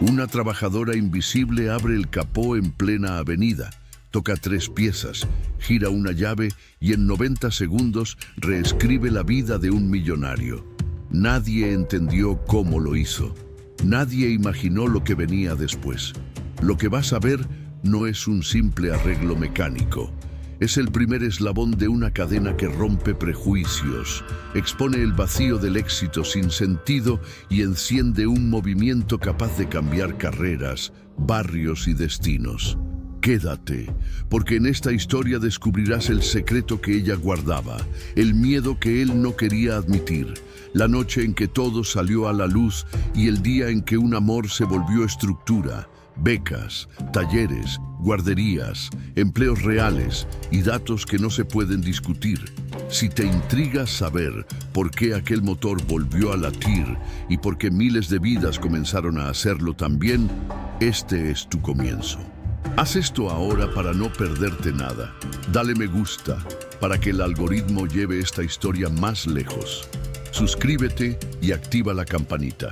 Una trabajadora invisible abre el capó en plena avenida, toca 3 piezas, gira una llave y en 90 segundos reescribe la vida de un millonario. Nadie entendió cómo lo hizo. Nadie imaginó lo que venía después. Lo que vas a ver no es un simple arreglo mecánico. Es el primer eslabón de una cadena que rompe prejuicios, expone el vacío del éxito sin sentido y enciende un movimiento capaz de cambiar carreras, barrios y destinos. Quédate, porque en esta historia descubrirás el secreto que ella guardaba, el miedo que él no quería admitir, la noche en que todo salió a la luz y el día en que un amor se volvió estructura. Becas, talleres, guarderías, empleos reales y datos que no se pueden discutir. Si te intriga saber por qué aquel motor volvió a latir y por qué miles de vidas comenzaron a hacerlo también, este es tu comienzo. Haz esto ahora para no perderte nada. Dale me gusta para que el algoritmo lleve esta historia más lejos. Suscríbete y activa la campanita.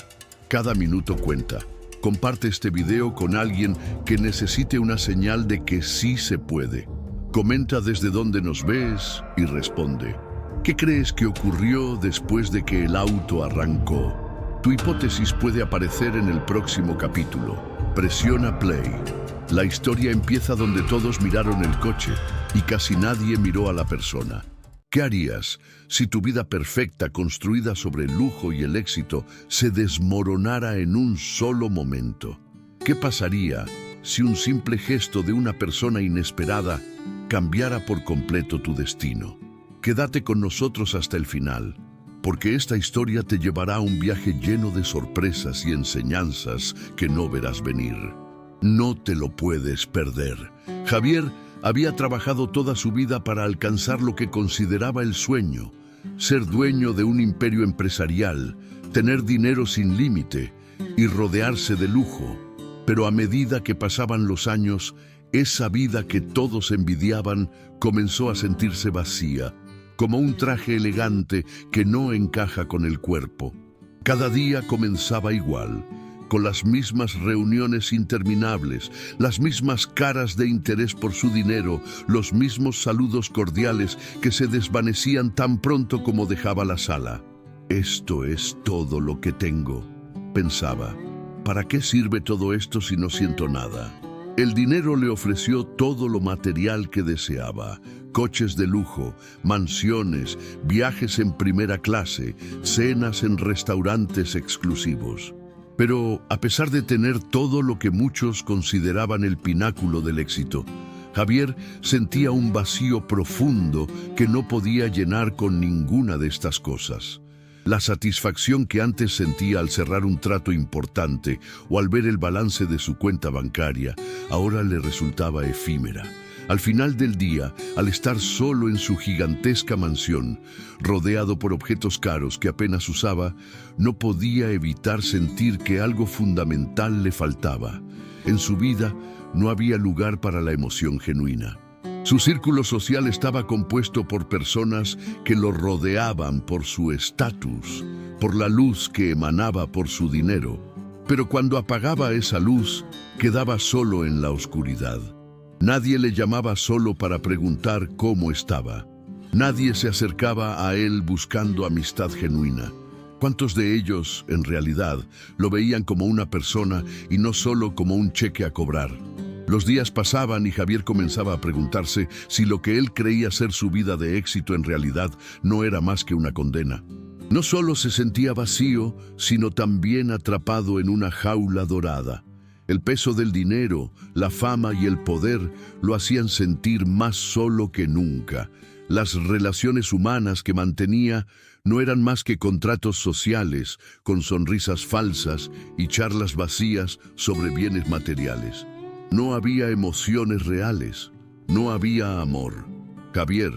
Cada minuto cuenta. Comparte este video con alguien que necesite una señal de que sí se puede. Comenta desde dónde nos ves y responde. ¿Qué crees que ocurrió después de que el auto arrancó? Tu hipótesis puede aparecer en el próximo capítulo. Presiona play. La historia empieza donde todos miraron el coche y casi nadie miró a la persona. ¿Qué harías si tu vida perfecta, construida sobre el lujo y el éxito, se desmoronara en un solo momento? ¿Qué pasaría si un simple gesto de una persona inesperada cambiara por completo tu destino? Quédate con nosotros hasta el final, porque esta historia te llevará a un viaje lleno de sorpresas y enseñanzas que no verás venir. No te lo puedes perder. Javier había trabajado toda su vida para alcanzar lo que consideraba el sueño, ser dueño de un imperio empresarial, tener dinero sin límite y rodearse de lujo. Pero a medida que pasaban los años, esa vida que todos envidiaban comenzó a sentirse vacía, como un traje elegante que no encaja con el cuerpo. Cada día comenzaba igual, con las mismas reuniones interminables, las mismas caras de interés por su dinero, los mismos saludos cordiales que se desvanecían tan pronto como dejaba la sala. Esto es todo lo que tengo, pensaba. ¿Para qué sirve todo esto si no siento nada? El dinero le ofreció todo lo material que deseaba: coches de lujo, mansiones, viajes en primera clase, cenas en restaurantes exclusivos. Pero a pesar de tener todo lo que muchos consideraban el pináculo del éxito, Javier sentía un vacío profundo que no podía llenar con ninguna de estas cosas. La satisfacción que antes sentía al cerrar un trato importante o al ver el balance de su cuenta bancaria, ahora le resultaba efímera. Al final del día, al estar solo en su gigantesca mansión, rodeado por objetos caros que apenas usaba, no podía evitar sentir que algo fundamental le faltaba. En su vida no había lugar para la emoción genuina. Su círculo social estaba compuesto por personas que lo rodeaban por su estatus, por la luz que emanaba por su dinero. Pero cuando apagaba esa luz, quedaba solo en la oscuridad. Nadie le llamaba solo para preguntar cómo estaba. Nadie se acercaba a él buscando amistad genuina. ¿Cuántos de ellos, en realidad, lo veían como una persona y no solo como un cheque a cobrar? Los días pasaban y Javier comenzaba a preguntarse si lo que él creía ser su vida de éxito en realidad no era más que una condena. No solo se sentía vacío, sino también atrapado en una jaula dorada. El peso del dinero, la fama y el poder lo hacían sentir más solo que nunca. Las relaciones humanas que mantenía no eran más que contratos sociales, con sonrisas falsas y charlas vacías sobre bienes materiales. No había emociones reales, no había amor. Javier,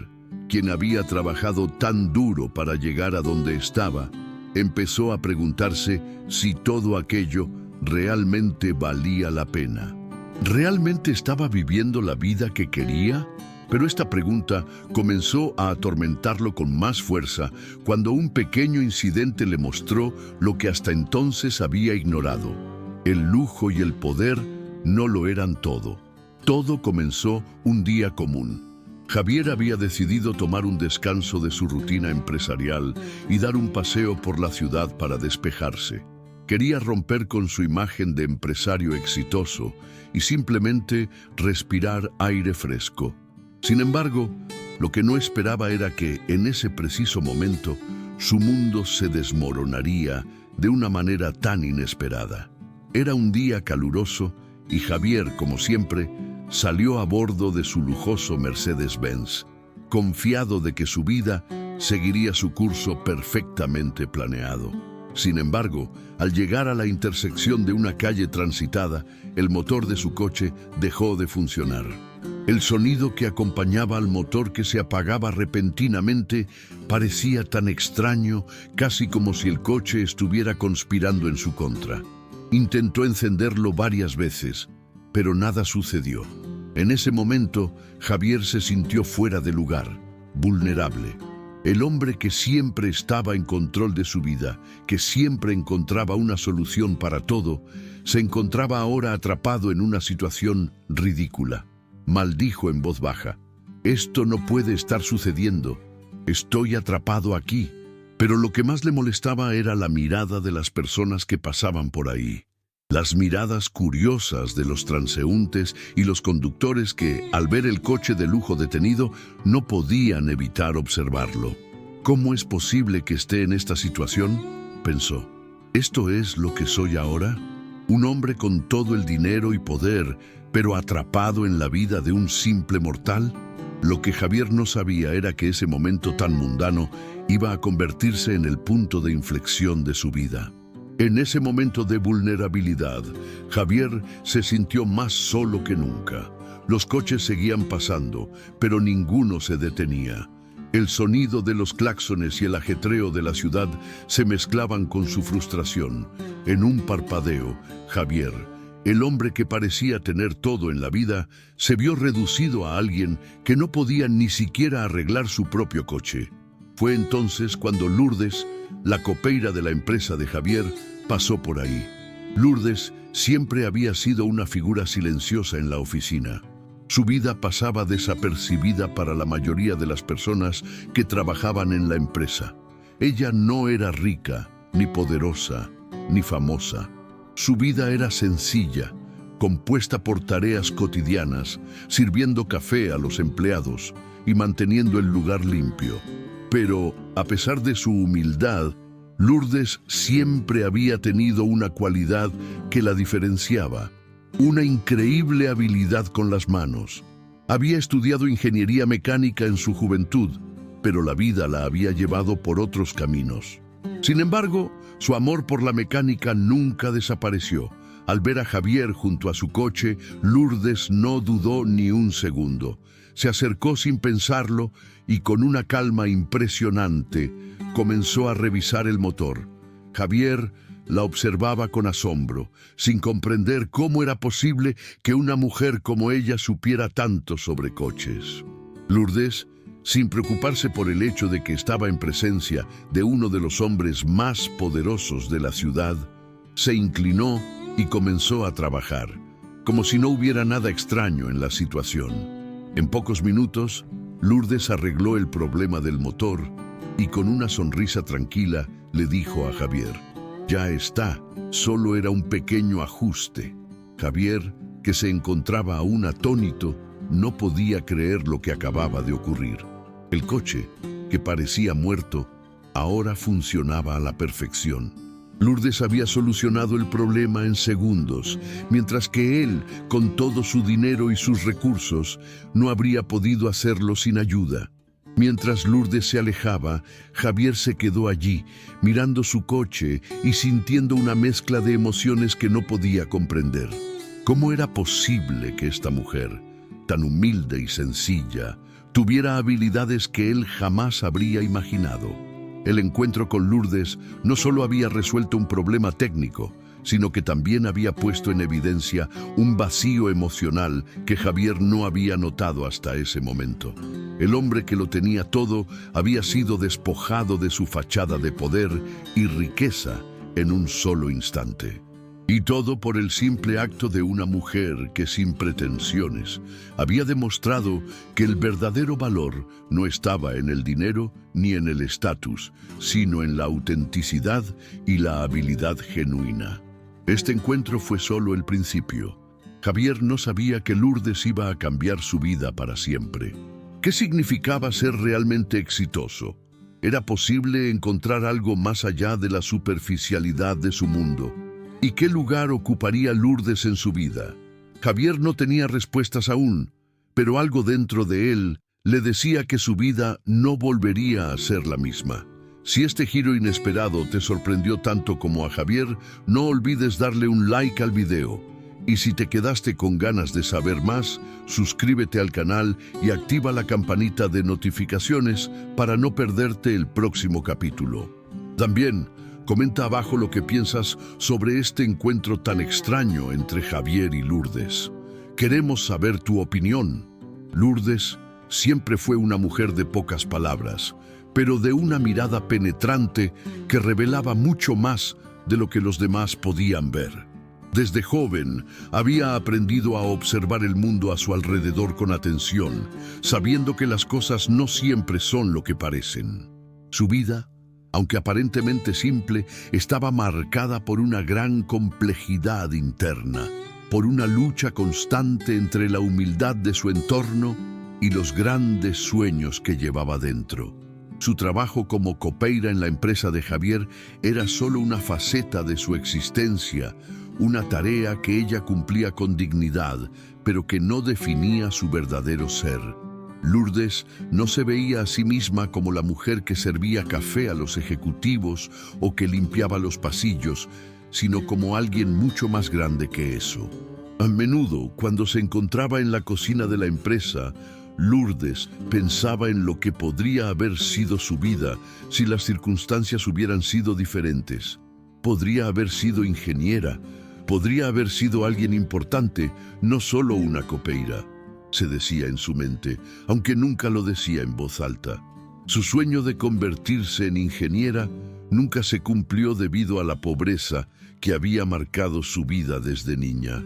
quien había trabajado tan duro para llegar a donde estaba, empezó a preguntarse si todo aquello realmente valía la pena. ¿Realmente estaba viviendo la vida que quería? Pero esta pregunta comenzó a atormentarlo con más fuerza cuando un pequeño incidente le mostró lo que hasta entonces había ignorado. El lujo y el poder no lo eran todo. Todo comenzó un día común. Javier había decidido tomar un descanso de su rutina empresarial y dar un paseo por la ciudad para despejarse. Quería romper con su imagen de empresario exitoso y simplemente respirar aire fresco. Sin embargo, lo que no esperaba era que, en ese preciso momento, su mundo se desmoronaría de una manera tan inesperada. Era un día caluroso y Javier, como siempre, salió a bordo de su lujoso Mercedes-Benz, confiado de que su vida seguiría su curso perfectamente planeado. Sin embargo, al llegar a la intersección de una calle transitada, el motor de su coche dejó de funcionar. El sonido que acompañaba al motor que se apagaba repentinamente parecía tan extraño, casi como si el coche estuviera conspirando en su contra. Intentó encenderlo varias veces, pero nada sucedió. En ese momento, Javier se sintió fuera de lugar, vulnerable. El hombre que siempre estaba en control de su vida, que siempre encontraba una solución para todo, se encontraba ahora atrapado en una situación ridícula. Maldijo en voz baja: «Esto no puede estar sucediendo. Estoy atrapado aquí». Pero lo que más le molestaba era la mirada de las personas que pasaban por ahí. Las miradas curiosas de los transeúntes y los conductores que, al ver el coche de lujo detenido, no podían evitar observarlo. «¿Cómo es posible que esté en esta situación?», pensó. «¿Esto es lo que soy ahora? Un hombre con todo el dinero y poder, pero atrapado en la vida de un simple mortal». Lo que Javier no sabía era que ese momento tan mundano iba a convertirse en el punto de inflexión de su vida. En ese momento de vulnerabilidad, Javier se sintió más solo que nunca. Los coches seguían pasando, pero ninguno se detenía. El sonido de los claxones y el ajetreo de la ciudad se mezclaban con su frustración. En un parpadeo, Javier, el hombre que parecía tener todo en la vida, se vio reducido a alguien que no podía ni siquiera arreglar su propio coche. Fue entonces cuando Lourdes, la copeira de la empresa de Javier, pasó por ahí. Lourdes siempre había sido una figura silenciosa en la oficina. Su vida pasaba desapercibida para la mayoría de las personas que trabajaban en la empresa. Ella no era rica, ni poderosa, ni famosa. Su vida era sencilla, compuesta por tareas cotidianas, sirviendo café a los empleados y manteniendo el lugar limpio. Pero, a pesar de su humildad, Lourdes siempre había tenido una cualidad que la diferenciaba: una increíble habilidad con las manos. Había estudiado ingeniería mecánica en su juventud, pero la vida la había llevado por otros caminos. Sin embargo, su amor por la mecánica nunca desapareció. Al ver a Javier junto a su coche, Lourdes no dudó ni un segundo. Se acercó sin pensarlo y con una calma impresionante comenzó a revisar el motor. Javier la observaba con asombro, sin comprender cómo era posible que una mujer como ella supiera tanto sobre coches. Lourdes, sin preocuparse por el hecho de que estaba en presencia de uno de los hombres más poderosos de la ciudad, se inclinó y comenzó a trabajar, como si no hubiera nada extraño en la situación. En pocos minutos, Lourdes arregló el problema del motor y con una sonrisa tranquila le dijo a Javier: «Ya está, solo era un pequeño ajuste». Javier, que se encontraba aún atónito, no podía creer lo que acababa de ocurrir. El coche, que parecía muerto, ahora funcionaba a la perfección. Lourdes había solucionado el problema en segundos, mientras que él, con todo su dinero y sus recursos, no habría podido hacerlo sin ayuda. Mientras Lourdes se alejaba, Javier se quedó allí, mirando su coche y sintiendo una mezcla de emociones que no podía comprender. ¿Cómo era posible que esta mujer, tan humilde y sencilla, tuviera habilidades que él jamás habría imaginado? El encuentro con Lourdes no solo había resuelto un problema técnico, sino que también había puesto en evidencia un vacío emocional que Javier no había notado hasta ese momento. El hombre que lo tenía todo había sido despojado de su fachada de poder y riqueza en un solo instante. Y todo por el simple acto de una mujer que, sin pretensiones, había demostrado que el verdadero valor no estaba en el dinero ni en el estatus, sino en la autenticidad y la habilidad genuina. Este encuentro fue solo el principio. Javier no sabía que Lourdes iba a cambiar su vida para siempre. ¿Qué significaba ser realmente exitoso? ¿Era posible encontrar algo más allá de la superficialidad de su mundo? ¿Y qué lugar ocuparía Lourdes en su vida? Javier no tenía respuestas aún, pero algo dentro de él le decía que su vida no volvería a ser la misma. Si este giro inesperado te sorprendió tanto como a Javier, no olvides darle un like al video. Y si te quedaste con ganas de saber más, suscríbete al canal y activa la campanita de notificaciones para no perderte el próximo capítulo. También, comenta abajo lo que piensas sobre este encuentro tan extraño entre Javier y Lourdes. Queremos saber tu opinión. Lourdes siempre fue una mujer de pocas palabras, pero de una mirada penetrante que revelaba mucho más de lo que los demás podían ver. Desde joven había aprendido a observar el mundo a su alrededor con atención, sabiendo que las cosas no siempre son lo que parecen. Su vida, aunque aparentemente simple, estaba marcada por una gran complejidad interna, por una lucha constante entre la humildad de su entorno y los grandes sueños que llevaba dentro. Su trabajo como copeira en la empresa de Javier era solo una faceta de su existencia, una tarea que ella cumplía con dignidad, pero que no definía su verdadero ser. Lourdes no se veía a sí misma como la mujer que servía café a los ejecutivos o que limpiaba los pasillos, sino como alguien mucho más grande que eso. A menudo, cuando se encontraba en la cocina de la empresa, Lourdes pensaba en lo que podría haber sido su vida si las circunstancias hubieran sido diferentes. Podría haber sido ingeniera, podría haber sido alguien importante, no solo una copeira, se decía en su mente, aunque nunca lo decía en voz alta. Su sueño de convertirse en ingeniera nunca se cumplió debido a la pobreza que había marcado su vida desde niña.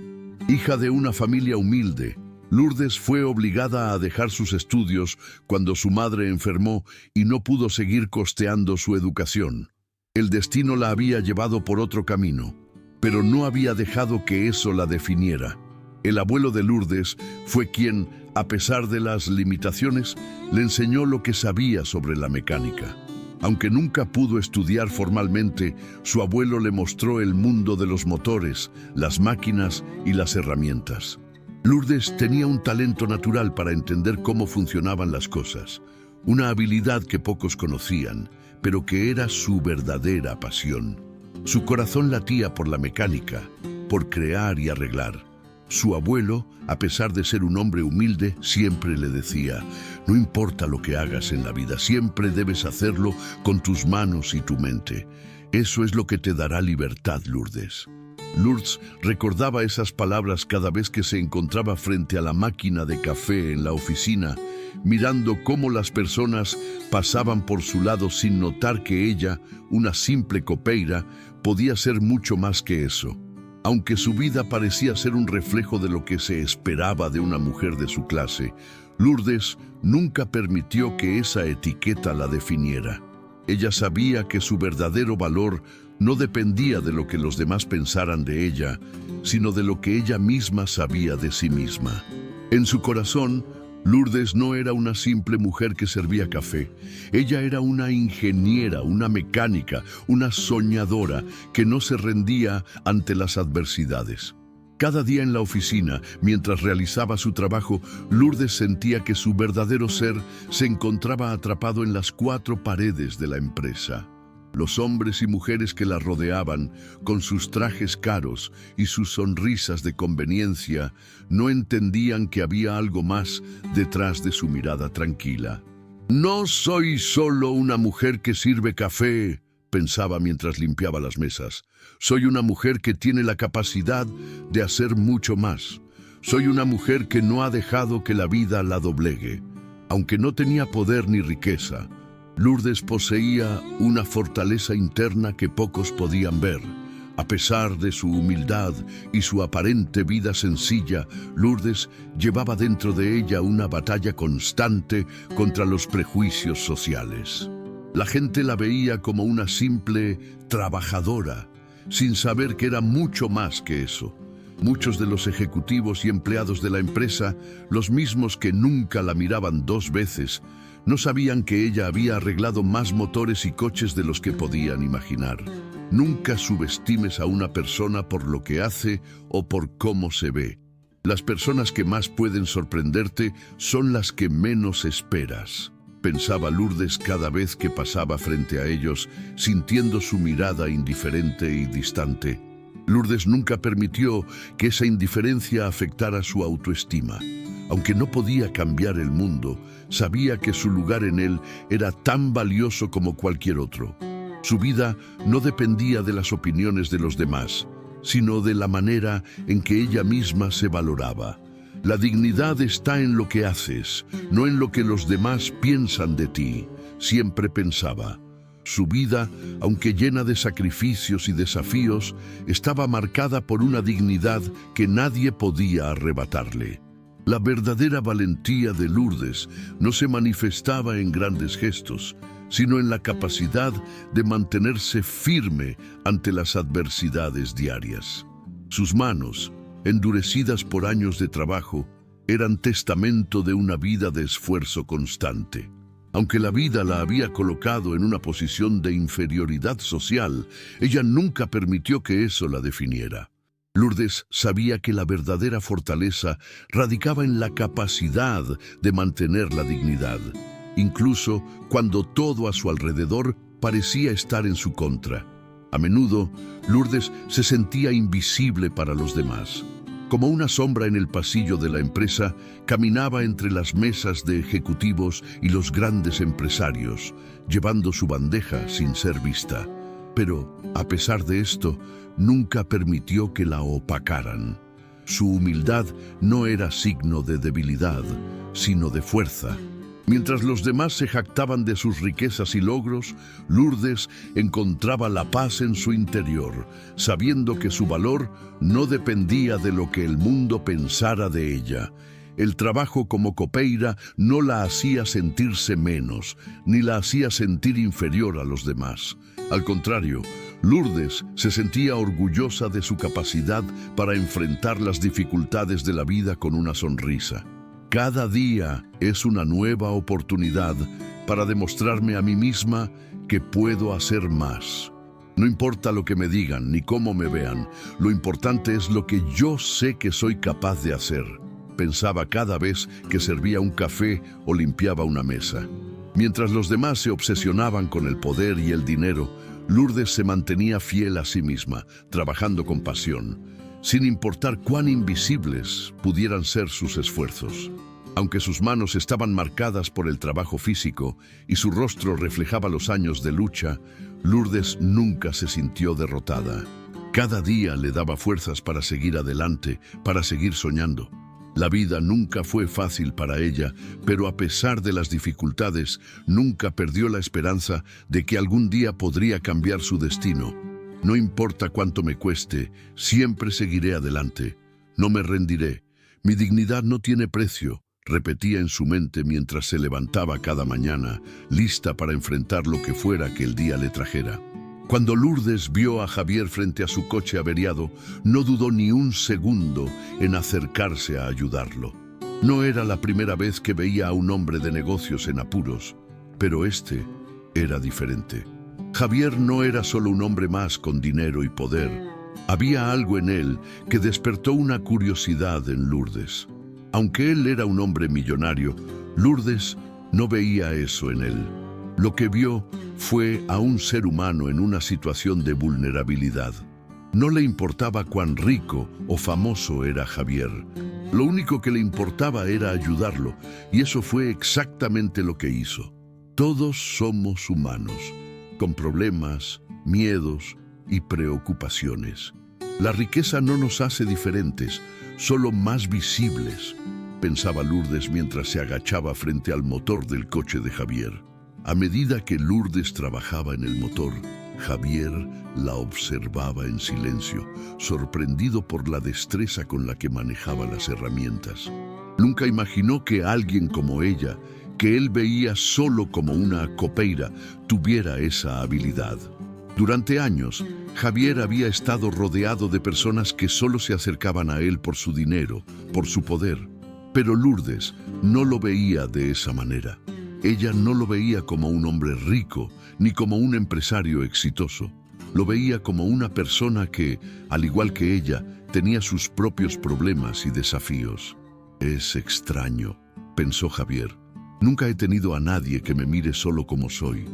Hija de una familia humilde, Lourdes fue obligada a dejar sus estudios cuando su madre enfermó y no pudo seguir costeando su educación. El destino la había llevado por otro camino, pero no había dejado que eso la definiera. El abuelo de Lourdes fue quien, a pesar de las limitaciones, le enseñó lo que sabía sobre la mecánica. Aunque nunca pudo estudiar formalmente, su abuelo le mostró el mundo de los motores, las máquinas y las herramientas. Lourdes tenía un talento natural para entender cómo funcionaban las cosas, una habilidad que pocos conocían, pero que era su verdadera pasión. Su corazón latía por la mecánica, por crear y arreglar. Su abuelo, a pesar de ser un hombre humilde, siempre le decía: no importa lo que hagas en la vida, siempre debes hacerlo con tus manos y tu mente. Eso es lo que te dará libertad, Lourdes. Lourdes recordaba esas palabras cada vez que se encontraba frente a la máquina de café en la oficina, mirando cómo las personas pasaban por su lado sin notar que ella, una simple copeira, podía ser mucho más que eso. Aunque su vida parecía ser un reflejo de lo que se esperaba de una mujer de su clase, Lourdes nunca permitió que esa etiqueta la definiera. Ella sabía que su verdadero valor no dependía de lo que los demás pensaran de ella, sino de lo que ella misma sabía de sí misma. En su corazón, Lourdes no era una simple mujer que servía café. Ella era una ingeniera, una mecánica, una soñadora que no se rendía ante las adversidades. Cada día en la oficina, mientras realizaba su trabajo, Lourdes sentía que su verdadero ser se encontraba atrapado en las cuatro paredes de la empresa. Los hombres y mujeres que la rodeaban, con sus trajes caros y sus sonrisas de conveniencia, no entendían que había algo más detrás de su mirada tranquila. «No soy solo una mujer que sirve café», pensaba mientras limpiaba las mesas. «Soy una mujer que tiene la capacidad de hacer mucho más. Soy una mujer que no ha dejado que la vida la doblegue». Aunque no tenía poder ni riqueza, Lourdes poseía una fortaleza interna que pocos podían ver, A pesar de su humildad y su aparente vida sencilla, Lourdes llevaba dentro de ella una batalla constante contra los prejuicios sociales. La gente la veía como una simple trabajadora, sin saber que era mucho más que eso. Muchos de los ejecutivos y empleados de la empresa, los mismos que nunca la miraban dos veces, no sabían que ella había arreglado más motores y coches de los que podían imaginar. Nunca subestimes a una persona por lo que hace o por cómo se ve. Las personas que más pueden sorprenderte son las que menos esperas, pensaba Lourdes cada vez que pasaba frente a ellos, sintiendo su mirada indiferente y distante. Lourdes nunca permitió que esa indiferencia afectara su autoestima. Aunque no podía cambiar el mundo, sabía que su lugar en él era tan valioso como cualquier otro. Su vida no dependía de las opiniones de los demás, sino de la manera en que ella misma se valoraba. La dignidad está en lo que haces, no en lo que los demás piensan de ti, siempre pensaba. Su vida, aunque llena de sacrificios y desafíos, estaba marcada por una dignidad que nadie podía arrebatarle. La verdadera valentía de Lourdes no se manifestaba en grandes gestos, sino en la capacidad de mantenerse firme ante las adversidades diarias. Sus manos, endurecidas por años de trabajo, eran testamento de una vida de esfuerzo constante. Aunque la vida la había colocado en una posición de inferioridad social, ella nunca permitió que eso la definiera. Lourdes sabía que la verdadera fortaleza radicaba en la capacidad de mantener la dignidad, incluso cuando todo a su alrededor parecía estar en su contra. A menudo, Lourdes se sentía invisible para los demás. Como una sombra en el pasillo de la empresa, caminaba entre las mesas de ejecutivos y los grandes empresarios, llevando su bandeja sin ser vista. Pero, a pesar de esto, nunca permitió que la opacaran. Su humildad no era signo de debilidad, sino de fuerza. Mientras los demás se jactaban de sus riquezas y logros, Lourdes encontraba la paz en su interior, sabiendo que su valor no dependía de lo que el mundo pensara de ella. El trabajo como copeira no la hacía sentirse menos, ni la hacía sentir inferior a los demás. Al contrario, Lourdes se sentía orgullosa de su capacidad para enfrentar las dificultades de la vida con una sonrisa. Cada día es una nueva oportunidad para demostrarme a mí misma que puedo hacer más. No importa lo que me digan ni cómo me vean, lo importante es lo que yo sé que soy capaz de hacer, pensaba cada vez que servía un café o limpiaba una mesa. Mientras los demás se obsesionaban con el poder y el dinero, Lourdes se mantenía fiel a sí misma, trabajando con pasión, sin importar cuán invisibles pudieran ser sus esfuerzos. Aunque sus manos estaban marcadas por el trabajo físico y su rostro reflejaba los años de lucha, Lourdes nunca se sintió derrotada. Cada día le daba fuerzas para seguir adelante, para seguir soñando. La vida nunca fue fácil para ella, pero a pesar de las dificultades, nunca perdió la esperanza de que algún día podría cambiar su destino. No importa cuánto me cueste, siempre seguiré adelante. No me rendiré. Mi dignidad no tiene precio, repetía en su mente mientras se levantaba cada mañana, lista para enfrentar lo que fuera que el día le trajera. Cuando Lourdes vio a Javier frente a su coche averiado, no dudó ni un segundo en acercarse a ayudarlo. No era la primera vez que veía a un hombre de negocios en apuros, pero este era diferente. Javier no era solo un hombre más con dinero y poder. Había algo en él que despertó una curiosidad en Lourdes. Aunque él era un hombre millonario, Lourdes no veía eso en él. Lo que vio fue a un ser humano en una situación de vulnerabilidad. No le importaba cuán rico o famoso era Javier. Lo único que le importaba era ayudarlo, y eso fue exactamente lo que hizo. Todos somos humanos, con problemas, miedos y preocupaciones. La riqueza no nos hace diferentes, solo más visibles, pensaba Lourdes mientras se agachaba frente al motor del coche de Javier. A medida que Lourdes trabajaba en el motor, Javier la observaba en silencio, sorprendido por la destreza con la que manejaba las herramientas. Nunca imaginó que alguien como ella, que él veía solo como una copeira, tuviera esa habilidad. Durante años, Javier había estado rodeado de personas que solo se acercaban a él por su dinero, por su poder. Pero Lourdes no lo veía de esa manera. Ella no lo veía como un hombre rico, ni como un empresario exitoso. Lo veía como una persona que, al igual que ella, tenía sus propios problemas y desafíos. Es extraño, pensó Javier. Nunca he tenido a nadie que me mire solo como soy.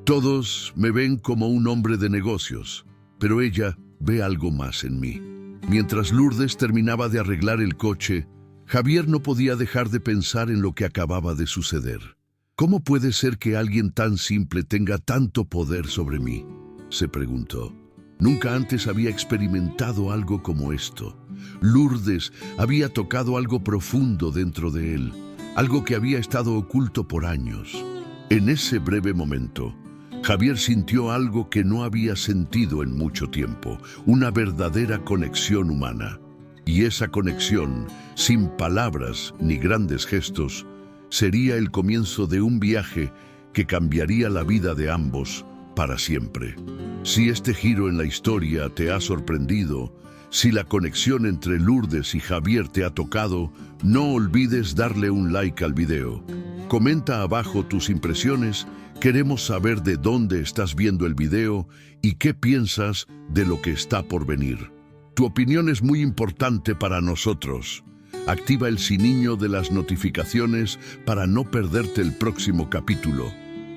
Todos me ven como un hombre de negocios, pero ella ve algo más en mí. Mientras Lourdes terminaba de arreglar el coche, Javier no podía dejar de pensar en lo que acababa de suceder. ¿Cómo puede ser que alguien tan simple tenga tanto poder sobre mí?, se preguntó. Nunca antes había experimentado algo como esto. Lourdes había tocado algo profundo dentro de él, algo que había estado oculto por años. En ese breve momento, Javier sintió algo que no había sentido en mucho tiempo, una verdadera conexión humana. Y esa conexión, sin palabras ni grandes gestos, sería el comienzo de un viaje que cambiaría la vida de ambos para siempre. Si este giro en la historia te ha sorprendido, si la conexión entre Lourdes y Javier te ha tocado, no olvides darle un like al video. Comenta abajo tus impresiones, queremos saber de dónde estás viendo el video y qué piensas de lo que está por venir. Tu opinión es muy importante para nosotros. Activa el sininho de las notificaciones para no perderte el próximo capítulo.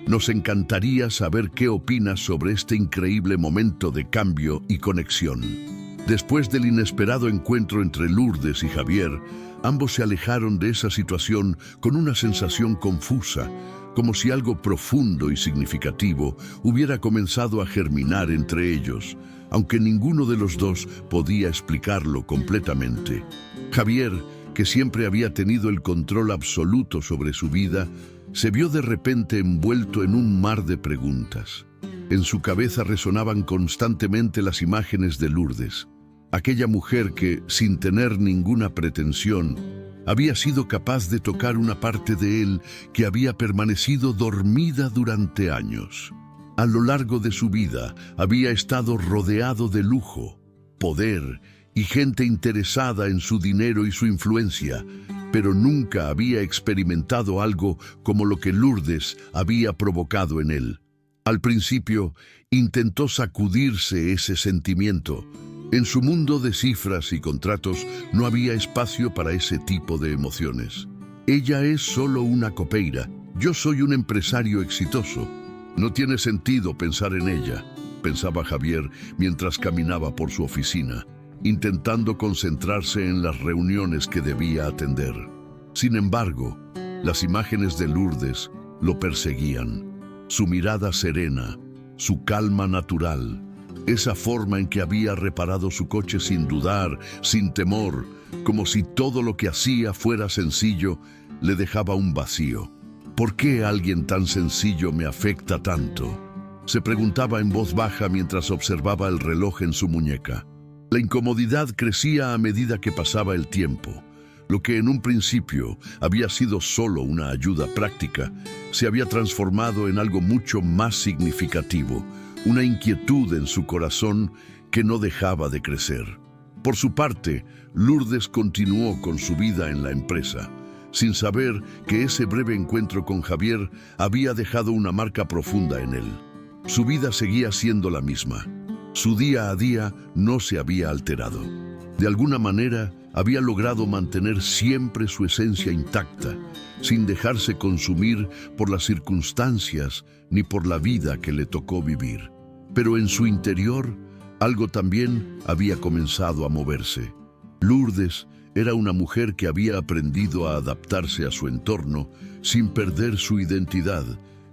Nos encantaría saber qué opinas sobre este increíble momento de cambio y conexión. Después del inesperado encuentro entre Lourdes y Javier, ambos se alejaron de esa situación con una sensación confusa, como si algo profundo y significativo hubiera comenzado a germinar entre ellos, aunque ninguno de los dos podía explicarlo completamente. Javier, que siempre había tenido el control absoluto sobre su vida, se vio de repente envuelto en un mar de preguntas. En su cabeza resonaban constantemente las imágenes de Lourdes, aquella mujer que, sin tener ninguna pretensión, había sido capaz de tocar una parte de él que había permanecido dormida durante años. A lo largo de su vida había estado rodeado de lujo, poder y gente interesada en su dinero y su influencia, pero nunca había experimentado algo como lo que Lourdes había provocado en él. Al principio, intentó sacudirse ese sentimiento. En su mundo de cifras y contratos no había espacio para ese tipo de emociones. Ella es solo una copeira. Yo soy un empresario exitoso. No tiene sentido pensar en ella, pensaba Javier mientras caminaba por su oficina, intentando concentrarse en las reuniones que debía atender. Sin embargo, las imágenes de Lourdes lo perseguían. Su mirada serena, su calma natural, esa forma en que había reparado su coche sin dudar, sin temor, como si todo lo que hacía fuera sencillo, le dejaba un vacío. ¿Por qué alguien tan sencillo me afecta tanto?, se preguntaba en voz baja mientras observaba el reloj en su muñeca. La incomodidad crecía a medida que pasaba el tiempo. Lo que en un principio había sido solo una ayuda práctica, se había transformado en algo mucho más significativo, una inquietud en su corazón que no dejaba de crecer. Por su parte, Lourdes continuó con su vida en la empresa, sin saber que ese breve encuentro con Javier había dejado una marca profunda en él. Su vida seguía siendo la misma. Su día a día no se había alterado. De alguna manera, había logrado mantener siempre su esencia intacta, sin dejarse consumir por las circunstancias ni por la vida que le tocó vivir. Pero en su interior, algo también había comenzado a moverse. Lourdes era una mujer que había aprendido a adaptarse a su entorno sin perder su identidad,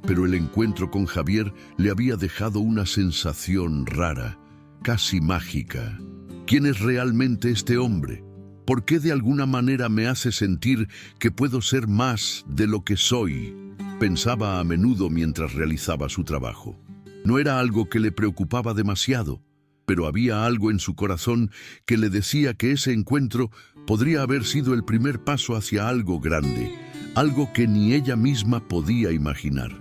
pero el encuentro con Javier le había dejado una sensación rara, casi mágica. ¿Quién es realmente este hombre? ¿Por qué de alguna manera me hace sentir que puedo ser más de lo que soy?, pensaba a menudo mientras realizaba su trabajo. No era algo que le preocupaba demasiado, pero había algo en su corazón que le decía que ese encuentro podría haber sido el primer paso hacia algo grande, algo que ni ella misma podía imaginar.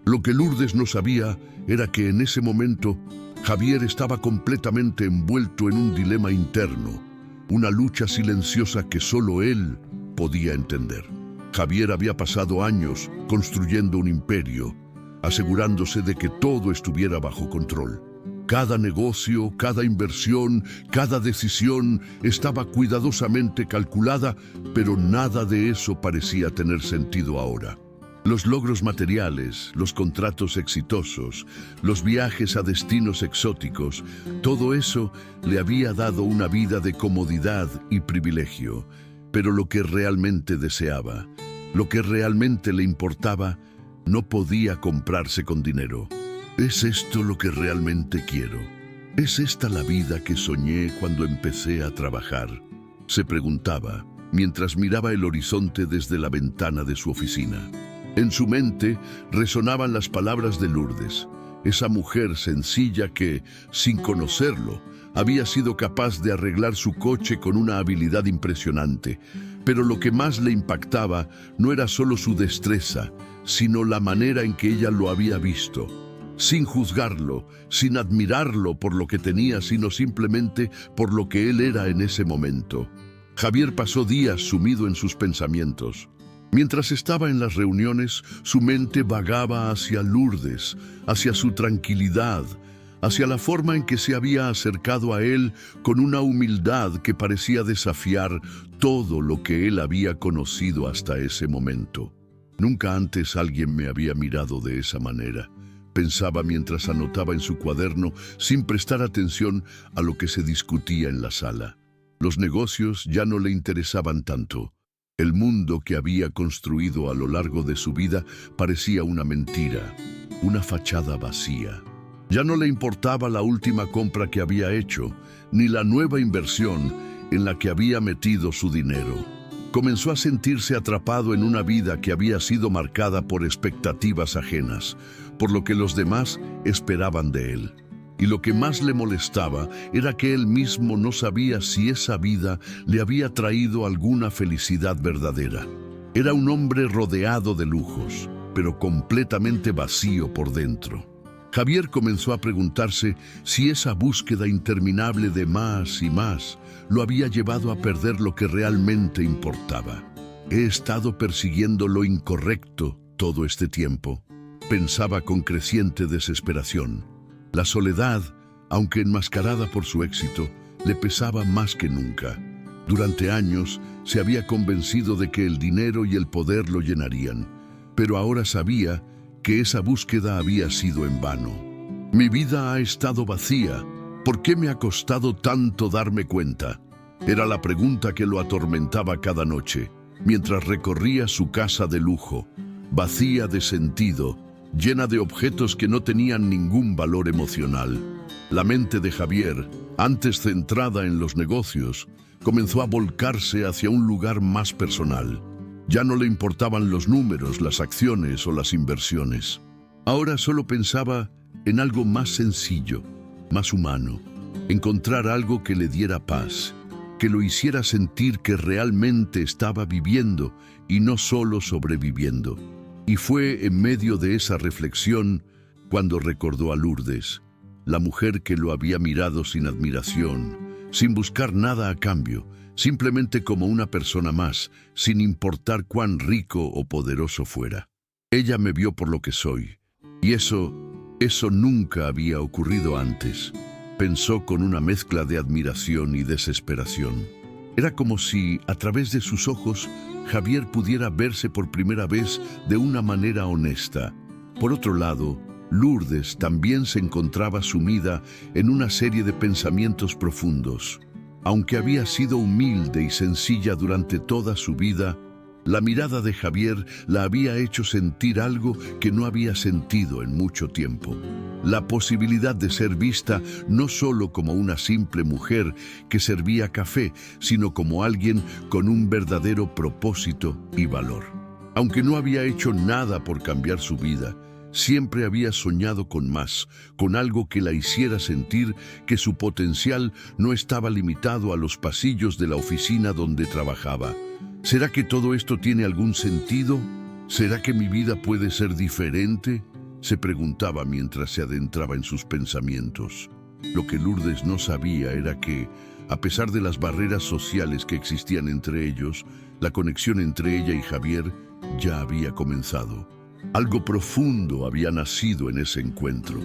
Lo que Lourdes no sabía era que en ese momento Javier estaba completamente envuelto en un dilema interno, una lucha silenciosa que solo él podía entender. Javier había pasado años construyendo un imperio, asegurándose de que todo estuviera bajo control. Cada negocio, cada inversión, cada decisión estaba cuidadosamente calculada, pero nada de eso parecía tener sentido ahora. Los logros materiales, los contratos exitosos, los viajes a destinos exóticos, todo eso le había dado una vida de comodidad y privilegio. Pero lo que realmente deseaba, lo que realmente le importaba, no podía comprarse con dinero. ¿Es esto lo que realmente quiero? ¿Es esta la vida que soñé cuando empecé a trabajar?, se preguntaba mientras miraba el horizonte desde la ventana de su oficina. En su mente resonaban las palabras de Lourdes, esa mujer sencilla que, sin conocerlo, había sido capaz de arreglar su coche con una habilidad impresionante. Pero lo que más le impactaba no era solo su destreza, sino la manera en que ella lo había visto. Sin juzgarlo, sin admirarlo por lo que tenía, sino simplemente por lo que él era en ese momento. Javier pasó días sumido en sus pensamientos. Mientras estaba en las reuniones, su mente vagaba hacia Lourdes, hacia su tranquilidad, hacia la forma en que se había acercado a él con una humildad que parecía desafiar todo lo que él había conocido hasta ese momento. Nunca antes alguien me había mirado de esa manera, pensaba mientras anotaba en su cuaderno sin prestar atención a lo que se discutía en la sala. Los negocios ya no le interesaban tanto. El mundo que había construido a lo largo de su vida parecía una mentira, una fachada vacía. Ya no le importaba la última compra que había hecho, ni la nueva inversión en la que había metido su dinero. Comenzó a sentirse atrapado en una vida que había sido marcada por expectativas ajenas, por lo que los demás esperaban de él. Y lo que más le molestaba era que él mismo no sabía si esa vida le había traído alguna felicidad verdadera. Era un hombre rodeado de lujos, pero completamente vacío por dentro. Javier comenzó a preguntarse si esa búsqueda interminable de más y más lo había llevado a perder lo que realmente importaba. He estado persiguiendo lo incorrecto todo este tiempo, pensaba con creciente desesperación. La soledad, aunque enmascarada por su éxito, le pesaba más que nunca. Durante años se había convencido de que el dinero y el poder lo llenarían, pero ahora sabía que esa búsqueda había sido en vano. Mi vida ha estado vacía. ¿Por qué me ha costado tanto darme cuenta? Era la pregunta que lo atormentaba cada noche, mientras recorría su casa de lujo, vacía de sentido, llena de objetos que no tenían ningún valor emocional. La mente de Javier, antes centrada en los negocios, comenzó a volcarse hacia un lugar más personal. Ya no le importaban los números, las acciones o las inversiones. Ahora solo pensaba en algo más sencillo, más humano. Encontrar algo que le diera paz, que lo hiciera sentir que realmente estaba viviendo y no solo sobreviviendo. Y fue en medio de esa reflexión cuando recordó a Lourdes, la mujer que lo había mirado sin admiración, sin buscar nada a cambio, simplemente como una persona más, sin importar cuán rico o poderoso fuera. Ella me vio por lo que soy, y eso nunca había ocurrido antes, pensó con una mezcla de admiración y desesperación. Era como si, a través de sus ojos, Javier pudiera verse por primera vez de una manera honesta. Por otro lado, Lourdes también se encontraba sumida en una serie de pensamientos profundos. Aunque había sido humilde y sencilla durante toda su vida, la mirada de Javier la había hecho sentir algo que no había sentido en mucho tiempo. La posibilidad de ser vista no solo como una simple mujer que servía café, sino como alguien con un verdadero propósito y valor. Aunque no había hecho nada por cambiar su vida, Siempre había soñado con más, con algo que la hiciera sentir que su potencial no estaba limitado a los pasillos de la oficina donde trabajaba. ¿Será que todo esto tiene algún sentido? ¿Será que mi vida puede ser diferente? Se preguntaba mientras se adentraba en sus pensamientos. Lo que Lourdes no sabía era que, a pesar de las barreras sociales que existían entre ellos, la conexión entre ella y Javier ya había comenzado. Algo profundo había nacido en ese encuentro,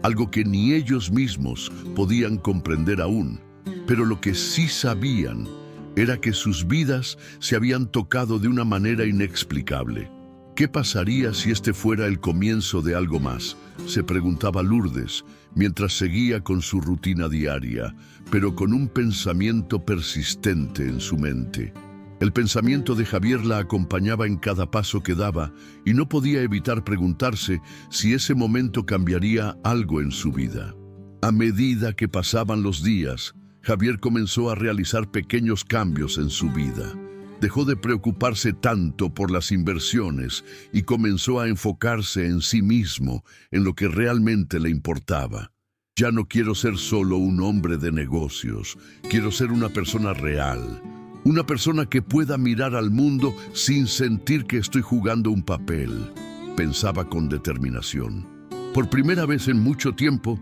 algo que ni ellos mismos podían comprender aún, pero lo que sí sabían era que sus vidas se habían tocado de una manera inexplicable. ¿Qué pasaría si este fuera el comienzo de algo más?, se preguntaba Lourdes, mientras seguía con su rutina diaria, pero con un pensamiento persistente en su mente. El pensamiento de Javier la acompañaba en cada paso que daba y no podía evitar preguntarse si ese momento cambiaría algo en su vida. A medida que pasaban los días, Javier comenzó a realizar pequeños cambios en su vida. Dejó de preocuparse tanto por las inversiones y comenzó a enfocarse en sí mismo, en lo que realmente le importaba. Ya no quiero ser solo un hombre de negocios, quiero ser una persona real. Una persona que pueda mirar al mundo sin sentir que estoy jugando un papel, pensaba con determinación. Por primera vez en mucho tiempo,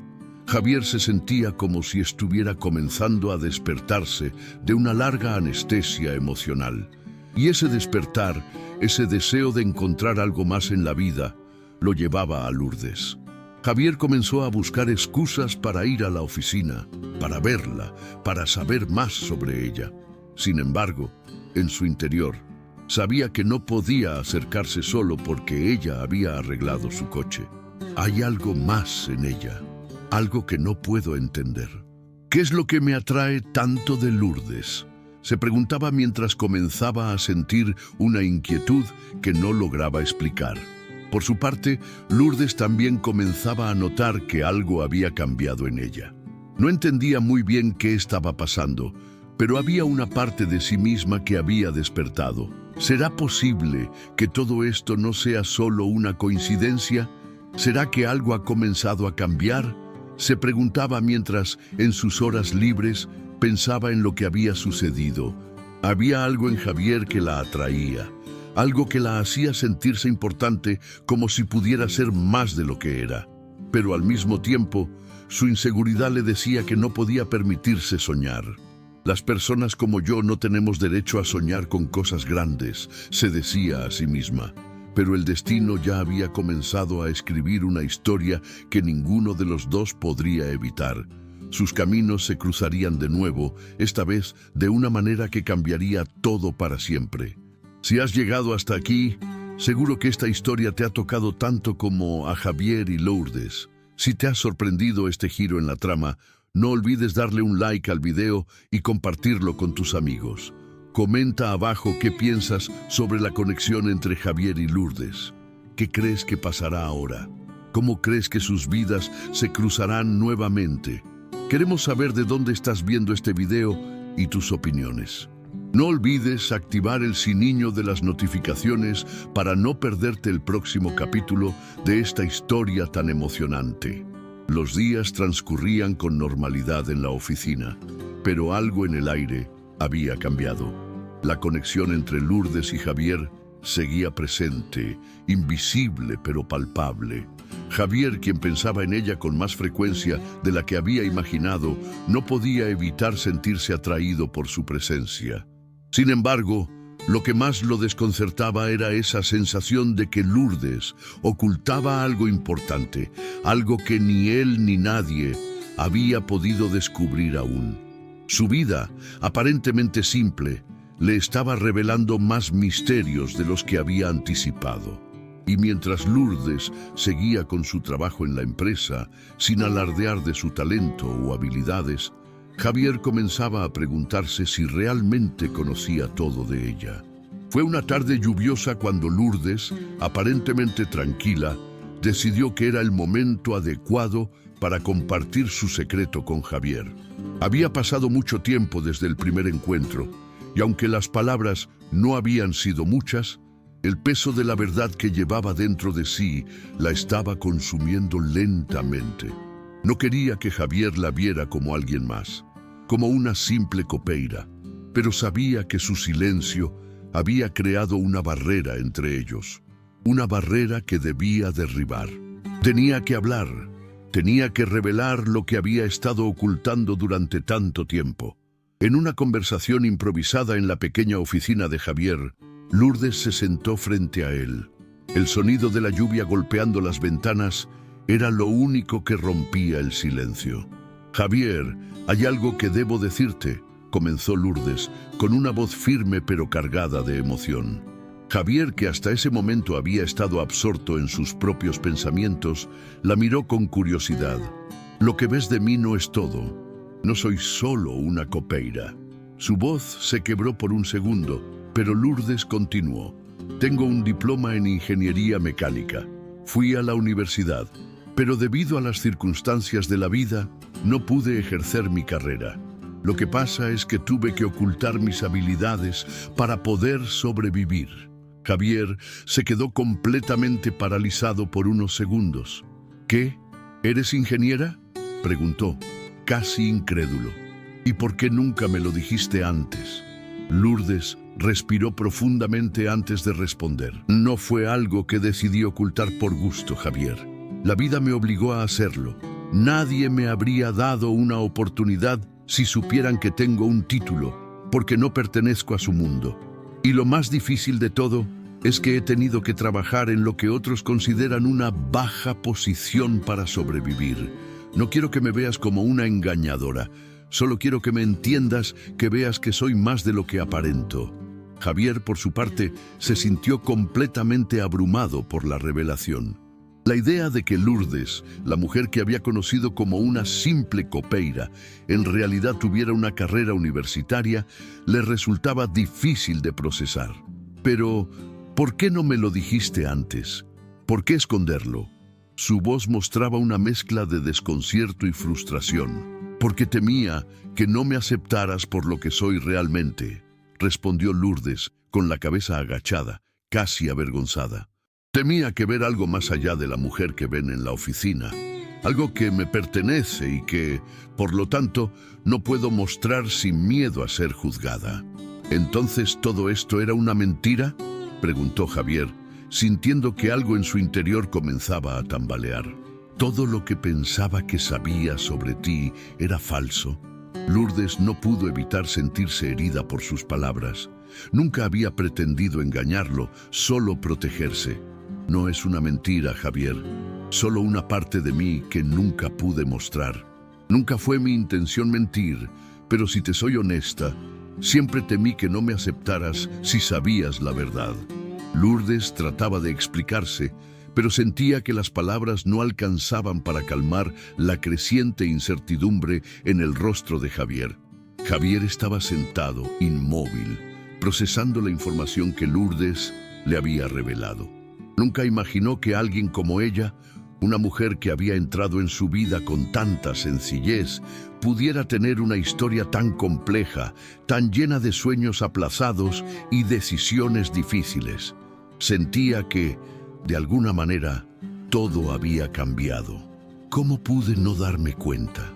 Javier se sentía como si estuviera comenzando a despertarse de una larga anestesia emocional. Y ese despertar, ese deseo de encontrar algo más en la vida, lo llevaba a Lourdes. Javier comenzó a buscar excusas para ir a la oficina, para verla, para saber más sobre ella. Sin embargo, en su interior, sabía que no podía acercarse solo porque ella había arreglado su coche. Hay algo más en ella, algo que no puedo entender. ¿Qué es lo que me atrae tanto de Lourdes?, se preguntaba mientras comenzaba a sentir una inquietud que no lograba explicar. Por su parte, Lourdes también comenzaba a notar que algo había cambiado en ella. No entendía muy bien qué estaba pasando, pero había una parte de sí misma que había despertado. ¿Será posible que todo esto no sea solo una coincidencia? ¿Será que algo ha comenzado a cambiar?, se preguntaba mientras, en sus horas libres, pensaba en lo que había sucedido. Había algo en Javier que la atraía, algo que la hacía sentirse importante, como si pudiera ser más de lo que era. Pero al mismo tiempo, su inseguridad le decía que no podía permitirse soñar. Las personas como yo no tenemos derecho a soñar con cosas grandes, se decía a sí misma. Pero el destino ya había comenzado a escribir una historia que ninguno de los dos podría evitar. Sus caminos se cruzarían de nuevo, esta vez de una manera que cambiaría todo para siempre. Si has llegado hasta aquí, seguro que esta historia te ha tocado tanto como a Javier y Lourdes. Si te ha sorprendido este giro en la trama, no olvides darle un like al video y compartirlo con tus amigos. Comenta abajo qué piensas sobre la conexión entre Javier y Lourdes. ¿Qué crees que pasará ahora? ¿Cómo crees que sus vidas se cruzarán nuevamente? Queremos saber de dónde estás viendo este video y tus opiniones. No olvides activar el siniño de las notificaciones para no perderte el próximo capítulo de esta historia tan emocionante. Los días transcurrían con normalidad en la oficina, pero algo en el aire había cambiado. La conexión entre Lourdes y Javier seguía presente, invisible pero palpable. Javier, quien pensaba en ella con más frecuencia de la que había imaginado, no podía evitar sentirse atraído por su presencia. Sin embargo, lo que más lo desconcertaba era esa sensación de que Lourdes ocultaba algo importante, algo que ni él ni nadie había podido descubrir aún. Su vida, aparentemente simple, le estaba revelando más misterios de los que había anticipado. Y mientras Lourdes seguía con su trabajo en la empresa, sin alardear de su talento o habilidades, Javier comenzaba a preguntarse si realmente conocía todo de ella. Fue una tarde lluviosa cuando Lourdes, aparentemente tranquila, decidió que era el momento adecuado para compartir su secreto con Javier. Había pasado mucho tiempo desde el primer encuentro, y aunque las palabras no habían sido muchas, El peso de la verdad que llevaba dentro de sí la estaba consumiendo lentamente. No quería que Javier la viera como alguien más, como una simple copeira, pero sabía que su silencio había creado una barrera entre ellos, una barrera que debía derribar. Tenía que hablar, tenía que revelar lo que había estado ocultando durante tanto tiempo. En una conversación improvisada en la pequeña oficina de Javier, Lourdes se sentó frente a él. El sonido de la lluvia golpeando las ventanas era lo único que rompía el silencio. «Javier, hay algo que debo decirte», comenzó Lourdes, con una voz firme pero cargada de emoción. Javier, que hasta ese momento había estado absorto en sus propios pensamientos, la miró con curiosidad. «Lo que ves de mí no es todo. No soy solo una copeira». Su voz se quebró por un segundo, pero Lourdes continuó. «Tengo un diploma en ingeniería mecánica. Fui a la universidad, pero debido a las circunstancias de la vida, no pude ejercer mi carrera. Lo que pasa es que tuve que ocultar mis habilidades para poder sobrevivir». Javier se quedó completamente paralizado por unos segundos. «¿Qué? ¿Eres ingeniera?», preguntó, casi incrédulo. «¿Y por qué nunca me lo dijiste antes?». Lourdes respiró profundamente antes de responder. «No fue algo que decidí ocultar por gusto, Javier. La vida me obligó a hacerlo. Nadie me habría dado una oportunidad si supieran que tengo un título, porque no pertenezco a su mundo. Y lo más difícil de todo es que he tenido que trabajar en lo que otros consideran una baja posición para sobrevivir. No quiero que me veas como una engañadora. Solo quiero que me entiendas, que veas que soy más de lo que aparento». Javier, por su parte, se sintió completamente abrumado por la revelación. La idea de que Lourdes, la mujer que había conocido como una simple copeira, en realidad tuviera una carrera universitaria, le resultaba difícil de procesar. «Pero, ¿por qué no me lo dijiste antes? ¿Por qué esconderlo?». Su voz mostraba una mezcla de desconcierto y frustración. «Porque temía que no me aceptaras por lo que soy realmente», respondió Lourdes, con la cabeza agachada, casi avergonzada. «Temía que ver algo más allá de la mujer que ven en la oficina, algo que me pertenece y que, por lo tanto, no puedo mostrar sin miedo a ser juzgada». «¿Entonces todo esto era una mentira?», preguntó Javier, sintiendo que algo en su interior comenzaba a tambalear. «¿Todo lo que pensaba que sabía sobre ti era falso?». Lourdes no pudo evitar sentirse herida por sus palabras. Nunca había pretendido engañarlo, solo protegerse. «No es una mentira, Javier. Solo una parte de mí que nunca pude mostrar. Nunca fue mi intención mentir, pero si te soy honesta, siempre temí que no me aceptaras si sabías la verdad». Lourdes trataba de explicarse, pero sentía que las palabras no alcanzaban para calmar la creciente incertidumbre en el rostro de Javier. Javier estaba sentado, inmóvil, procesando la información que Lourdes le había revelado. Nunca imaginó que alguien como ella, una mujer que había entrado en su vida con tanta sencillez, pudiera tener una historia tan compleja, tan llena de sueños aplazados y decisiones difíciles. Sentía que, de alguna manera, todo había cambiado. «¿Cómo pude no darme cuenta?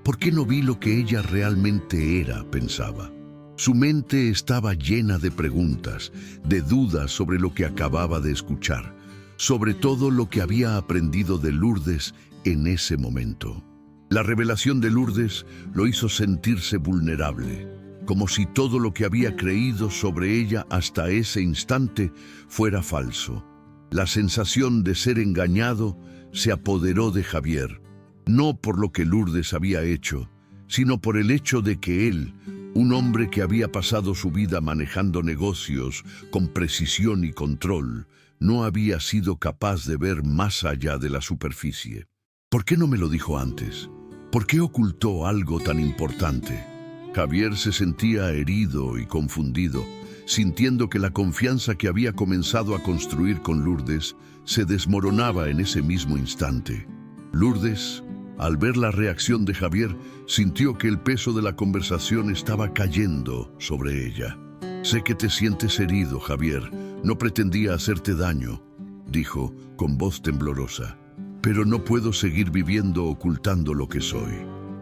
¿Por qué no vi lo que ella realmente era?», pensaba. Su mente estaba llena de preguntas, de dudas sobre lo que acababa de escuchar, sobre todo lo que había aprendido de Lourdes en ese momento. La revelación de Lourdes lo hizo sentirse vulnerable, como si todo lo que había creído sobre ella hasta ese instante fuera falso. La sensación de ser engañado se apoderó de Javier, no por lo que Lourdes había hecho, sino por el hecho de que él, un hombre que había pasado su vida manejando negocios con precisión y control, no había sido capaz de ver más allá de la superficie. «¿Por qué no me lo dijo antes? ¿Por qué ocultó algo tan importante?». Javier se sentía herido y confundido, sintiendo que la confianza que había comenzado a construir con Lourdes se desmoronaba en ese mismo instante. Lourdes, al ver la reacción de Javier, sintió que el peso de la conversación estaba cayendo sobre ella. «Sé que te sientes herido, Javier», No pretendía hacerte daño, dijo con voz temblorosa, pero no puedo seguir viviendo ocultando lo que soy.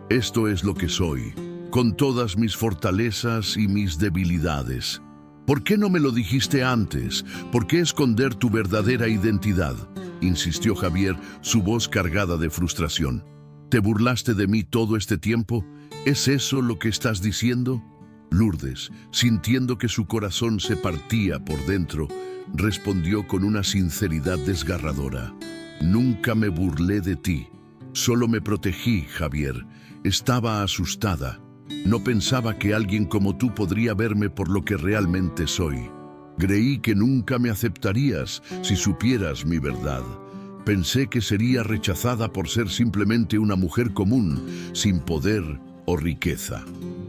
Esto es lo que soy, con todas mis fortalezas y mis debilidades. ¿Por qué no me lo dijiste antes? ¿Por qué esconder tu verdadera identidad?, insistió Javier, su voz cargada de frustración. ¿Te burlaste de mí todo este tiempo? ¿Es eso lo que estás diciendo? Lourdes, sintiendo que su corazón se partía por dentro, respondió con una sinceridad desgarradora. Nunca me burlé de ti. Solo me protegí, Javier. Estaba asustada. No pensaba que alguien como tú podría verme por lo que realmente soy. Creí que nunca me aceptarías si supieras mi verdad. Pensé que sería rechazada por ser simplemente una mujer común, sin poder o riqueza.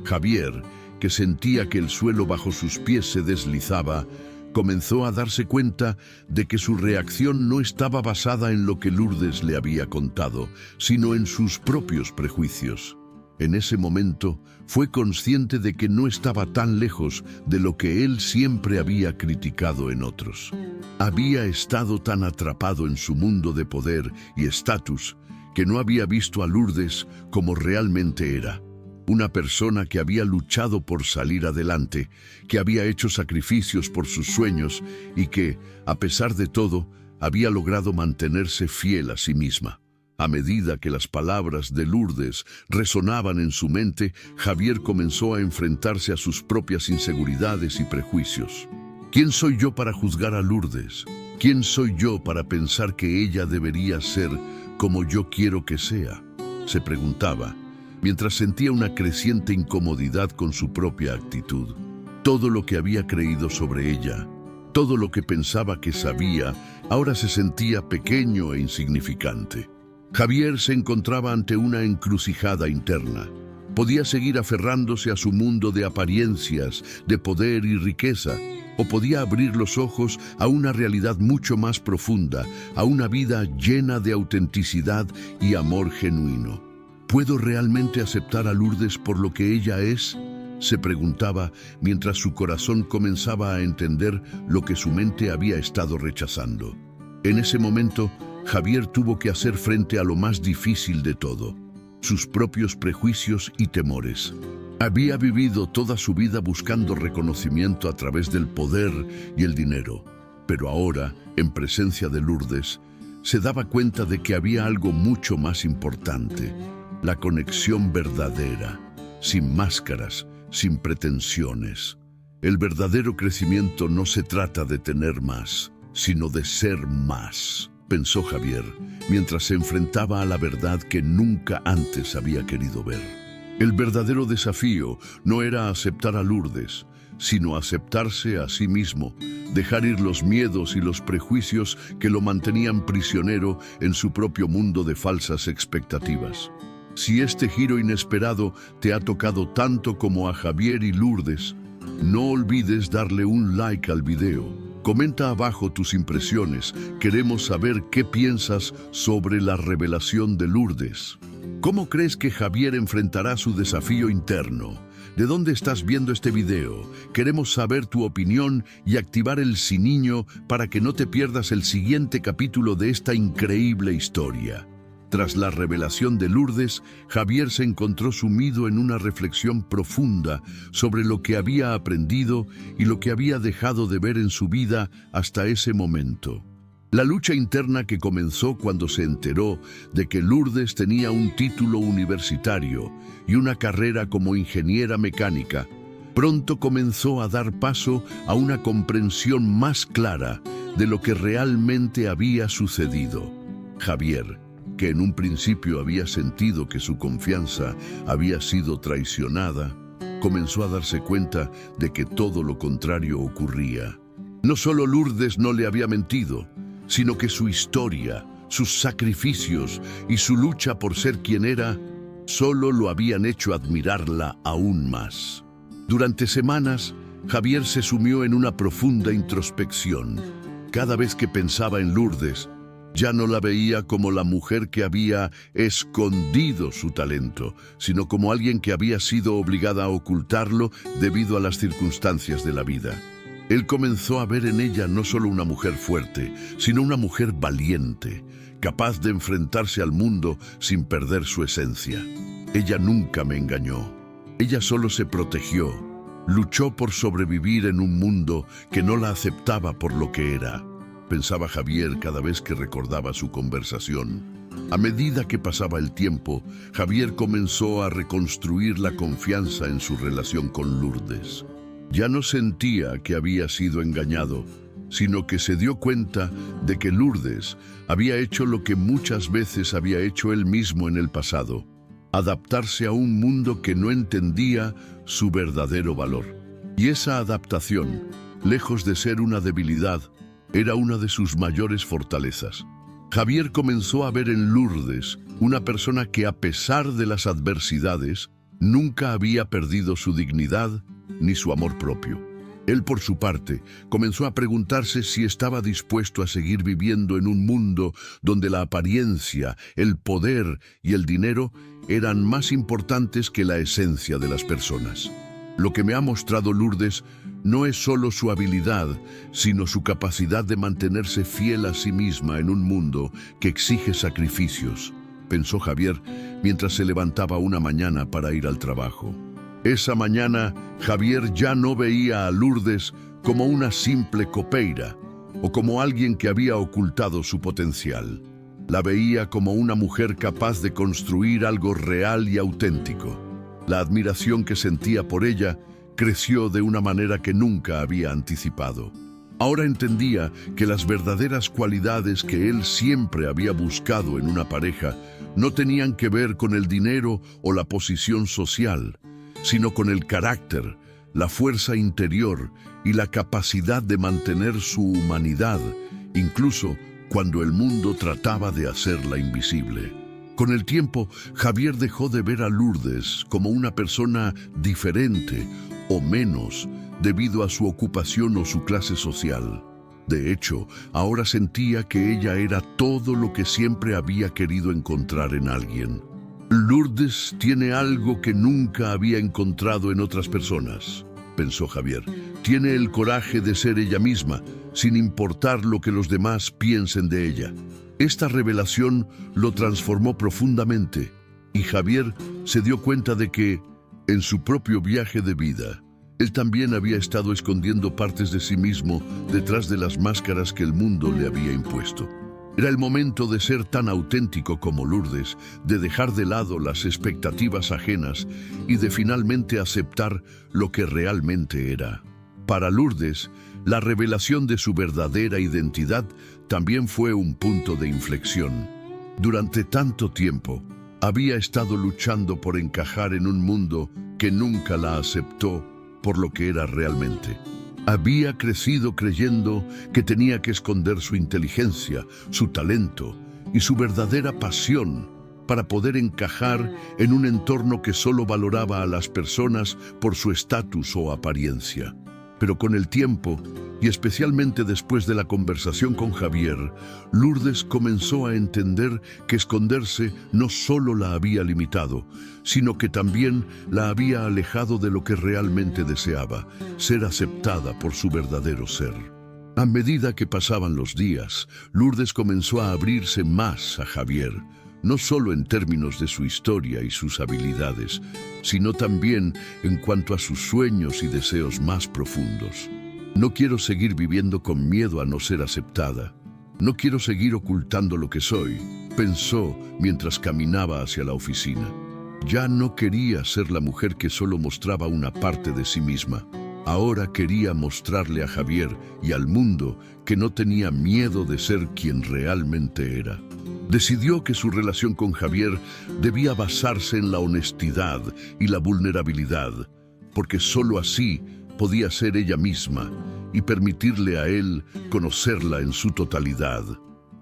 Javier, que sentía que el suelo bajo sus pies se deslizaba, comenzó a darse cuenta de que su reacción no estaba basada en lo que Lourdes le había contado, sino en sus propios prejuicios. En ese momento, fue consciente de que no estaba tan lejos de lo que él siempre había criticado en otros. Había estado tan atrapado en su mundo de poder y estatus que no había visto a Lourdes como realmente era. Una persona que había luchado por salir adelante, que había hecho sacrificios por sus sueños y que, a pesar de todo, había logrado mantenerse fiel a sí misma. A medida que las palabras de Lourdes resonaban en su mente, Javier comenzó a enfrentarse a sus propias inseguridades y prejuicios. ¿Quién soy yo para juzgar a Lourdes? ¿Quién soy yo para pensar que ella debería ser como yo quiero que sea?, se preguntaba, mientras sentía una creciente incomodidad con su propia actitud. Todo lo que había creído sobre ella, todo lo que pensaba que sabía, ahora se sentía pequeño e insignificante. Javier se encontraba ante una encrucijada interna. Podía seguir aferrándose a su mundo de apariencias, de poder y riqueza, o podía abrir los ojos a una realidad mucho más profunda, a una vida llena de autenticidad y amor genuino. ¿Puedo realmente aceptar a Lourdes por lo que ella es?, se preguntaba mientras su corazón comenzaba a entender lo que su mente había estado rechazando. En ese momento, Javier tuvo que hacer frente a lo más difícil de todo, sus propios prejuicios y temores. Había vivido toda su vida buscando reconocimiento a través del poder y el dinero, pero ahora, en presencia de Lourdes, se daba cuenta de que había algo mucho más importante: la conexión verdadera, sin máscaras, sin pretensiones. El verdadero crecimiento no se trata de tener más, sino de ser más, pensó Javier, mientras se enfrentaba a la verdad que nunca antes había querido ver. El verdadero desafío no era aceptar a Lourdes, sino aceptarse a sí mismo, dejar ir los miedos y los prejuicios que lo mantenían prisionero en su propio mundo de falsas expectativas. Si este giro inesperado te ha tocado tanto como a Javier y Lourdes, no olvides darle un like al video. Comenta abajo tus impresiones. Queremos saber qué piensas sobre la revelación de Lourdes. ¿Cómo crees que Javier enfrentará su desafío interno? ¿De dónde estás viendo este video? Queremos saber tu opinión y activar el siniño para que no te pierdas el siguiente capítulo de esta increíble historia. Tras la revelación de Lourdes, Javier se encontró sumido en una reflexión profunda sobre lo que había aprendido y lo que había dejado de ver en su vida hasta ese momento. La lucha interna que comenzó cuando se enteró de que Lourdes tenía un título universitario y una carrera como ingeniera mecánica, pronto comenzó a dar paso a una comprensión más clara de lo que realmente había sucedido. Javier, que en un principio había sentido que su confianza había sido traicionada, comenzó a darse cuenta de que todo lo contrario ocurría. No solo Lourdes no le había mentido, sino que su historia, sus sacrificios y su lucha por ser quien era, solo lo habían hecho admirarla aún más. Durante semanas, Javier se sumió en una profunda introspección. Cada vez que pensaba en Lourdes, ya no la veía como la mujer que había escondido su talento, sino como alguien que había sido obligada a ocultarlo debido a las circunstancias de la vida. Él comenzó a ver en ella no solo una mujer fuerte, sino una mujer valiente, capaz de enfrentarse al mundo sin perder su esencia. Ella nunca me engañó. Ella solo se protegió. Luchó por sobrevivir en un mundo que no la aceptaba por lo que era, pensaba Javier cada vez que recordaba su conversación. A medida que pasaba el tiempo, Javier comenzó a reconstruir la confianza en su relación con Lourdes. Ya no sentía que había sido engañado, sino que se dio cuenta de que Lourdes había hecho lo que muchas veces había hecho él mismo en el pasado: adaptarse a un mundo que no entendía su verdadero valor. Y esa adaptación, lejos de ser una debilidad, era una de sus mayores fortalezas. Javier comenzó a ver en Lourdes una persona que, a pesar de las adversidades, nunca había perdido su dignidad ni su amor propio. Él, por su parte, comenzó a preguntarse si estaba dispuesto a seguir viviendo en un mundo donde la apariencia, el poder y el dinero eran más importantes que la esencia de las personas. Lo que me ha mostrado Lourdes no es solo su habilidad, sino su capacidad de mantenerse fiel a sí misma en un mundo que exige sacrificios, pensó Javier mientras se levantaba una mañana para ir al trabajo. Esa mañana, Javier ya no veía a Lourdes como una simple copeira o como alguien que había ocultado su potencial. La veía como una mujer capaz de construir algo real y auténtico. La admiración que sentía por ella creció de una manera que nunca había anticipado. Ahora entendía que las verdaderas cualidades que él siempre había buscado en una pareja no tenían que ver con el dinero o la posición social, sino con el carácter, la fuerza interior y la capacidad de mantener su humanidad, incluso cuando el mundo trataba de hacerla invisible. Con el tiempo, Javier dejó de ver a Lourdes como una persona diferente o menos debido a su ocupación o su clase social. De hecho, ahora sentía que ella era todo lo que siempre había querido encontrar en alguien. Lourdes tiene algo que nunca había encontrado en otras personas, pensó Javier. Tiene el coraje de ser ella misma, sin importar lo que los demás piensen de ella. Esta revelación lo transformó profundamente, y Javier se dio cuenta de que, en su propio viaje de vida, él también había estado escondiendo partes de sí mismo detrás de las máscaras que el mundo le había impuesto. Era el momento de ser tan auténtico como Lourdes, de dejar de lado las expectativas ajenas y de finalmente aceptar lo que realmente era. Para Lourdes, la revelación de su verdadera identidad también fue un punto de inflexión. Durante tanto tiempo, había estado luchando por encajar en un mundo que nunca la aceptó por lo que era realmente. Había crecido creyendo que tenía que esconder su inteligencia, su talento y su verdadera pasión para poder encajar en un entorno que solo valoraba a las personas por su estatus o apariencia. Pero con el tiempo, y especialmente después de la conversación con Javier, Lourdes comenzó a entender que esconderse no solo la había limitado, sino que también la había alejado de lo que realmente deseaba: ser aceptada por su verdadero ser. A medida que pasaban los días, Lourdes comenzó a abrirse más a Javier, no solo en términos de su historia y sus habilidades, sino también en cuanto a sus sueños y deseos más profundos. No quiero seguir viviendo con miedo a no ser aceptada. No quiero seguir ocultando lo que soy, pensó mientras caminaba hacia la oficina. Ya no quería ser la mujer que solo mostraba una parte de sí misma. Ahora quería mostrarle a Javier y al mundo que no tenía miedo de ser quien realmente era. Decidió que su relación con Javier debía basarse en la honestidad y la vulnerabilidad, porque sólo así podía ser ella misma y permitirle a él conocerla en su totalidad.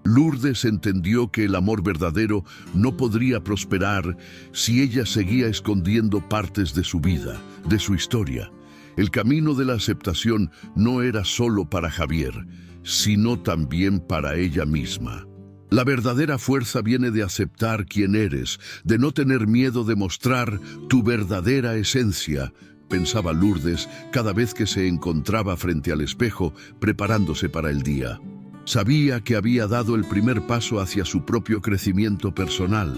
Lourdes entendió que el amor verdadero no podría prosperar si ella seguía escondiendo partes de su vida, de su historia. El camino de la aceptación no era solo para Javier, sino también para ella misma. La verdadera fuerza viene de aceptar quién eres, de no tener miedo de mostrar tu verdadera esencia, pensaba Lourdes cada vez que se encontraba frente al espejo preparándose para el día. Sabía que había dado el primer paso hacia su propio crecimiento personal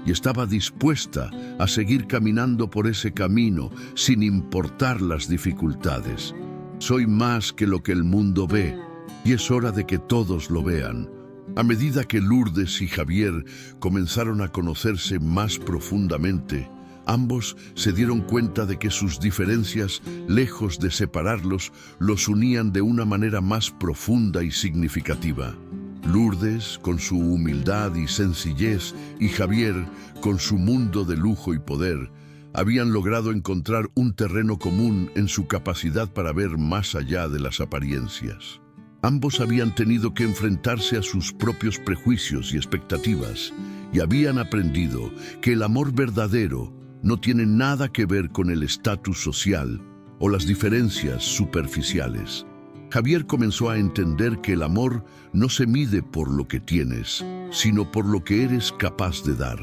y estaba dispuesta a seguir caminando por ese camino sin importar las dificultades. Soy más que lo que el mundo ve y es hora de que todos lo vean. A medida que Lourdes y Javier comenzaron a conocerse más profundamente, ambos se dieron cuenta de que sus diferencias, lejos de separarlos, los unían de una manera más profunda y significativa. Lourdes, con su humildad y sencillez, y Javier, con su mundo de lujo y poder, habían logrado encontrar un terreno común en su capacidad para ver más allá de las apariencias. Ambos habían tenido que enfrentarse a sus propios prejuicios y expectativas, y habían aprendido que el amor verdadero no tiene nada que ver con el estatus social o las diferencias superficiales. Javier comenzó a entender que el amor no se mide por lo que tienes, sino por lo que eres capaz de dar.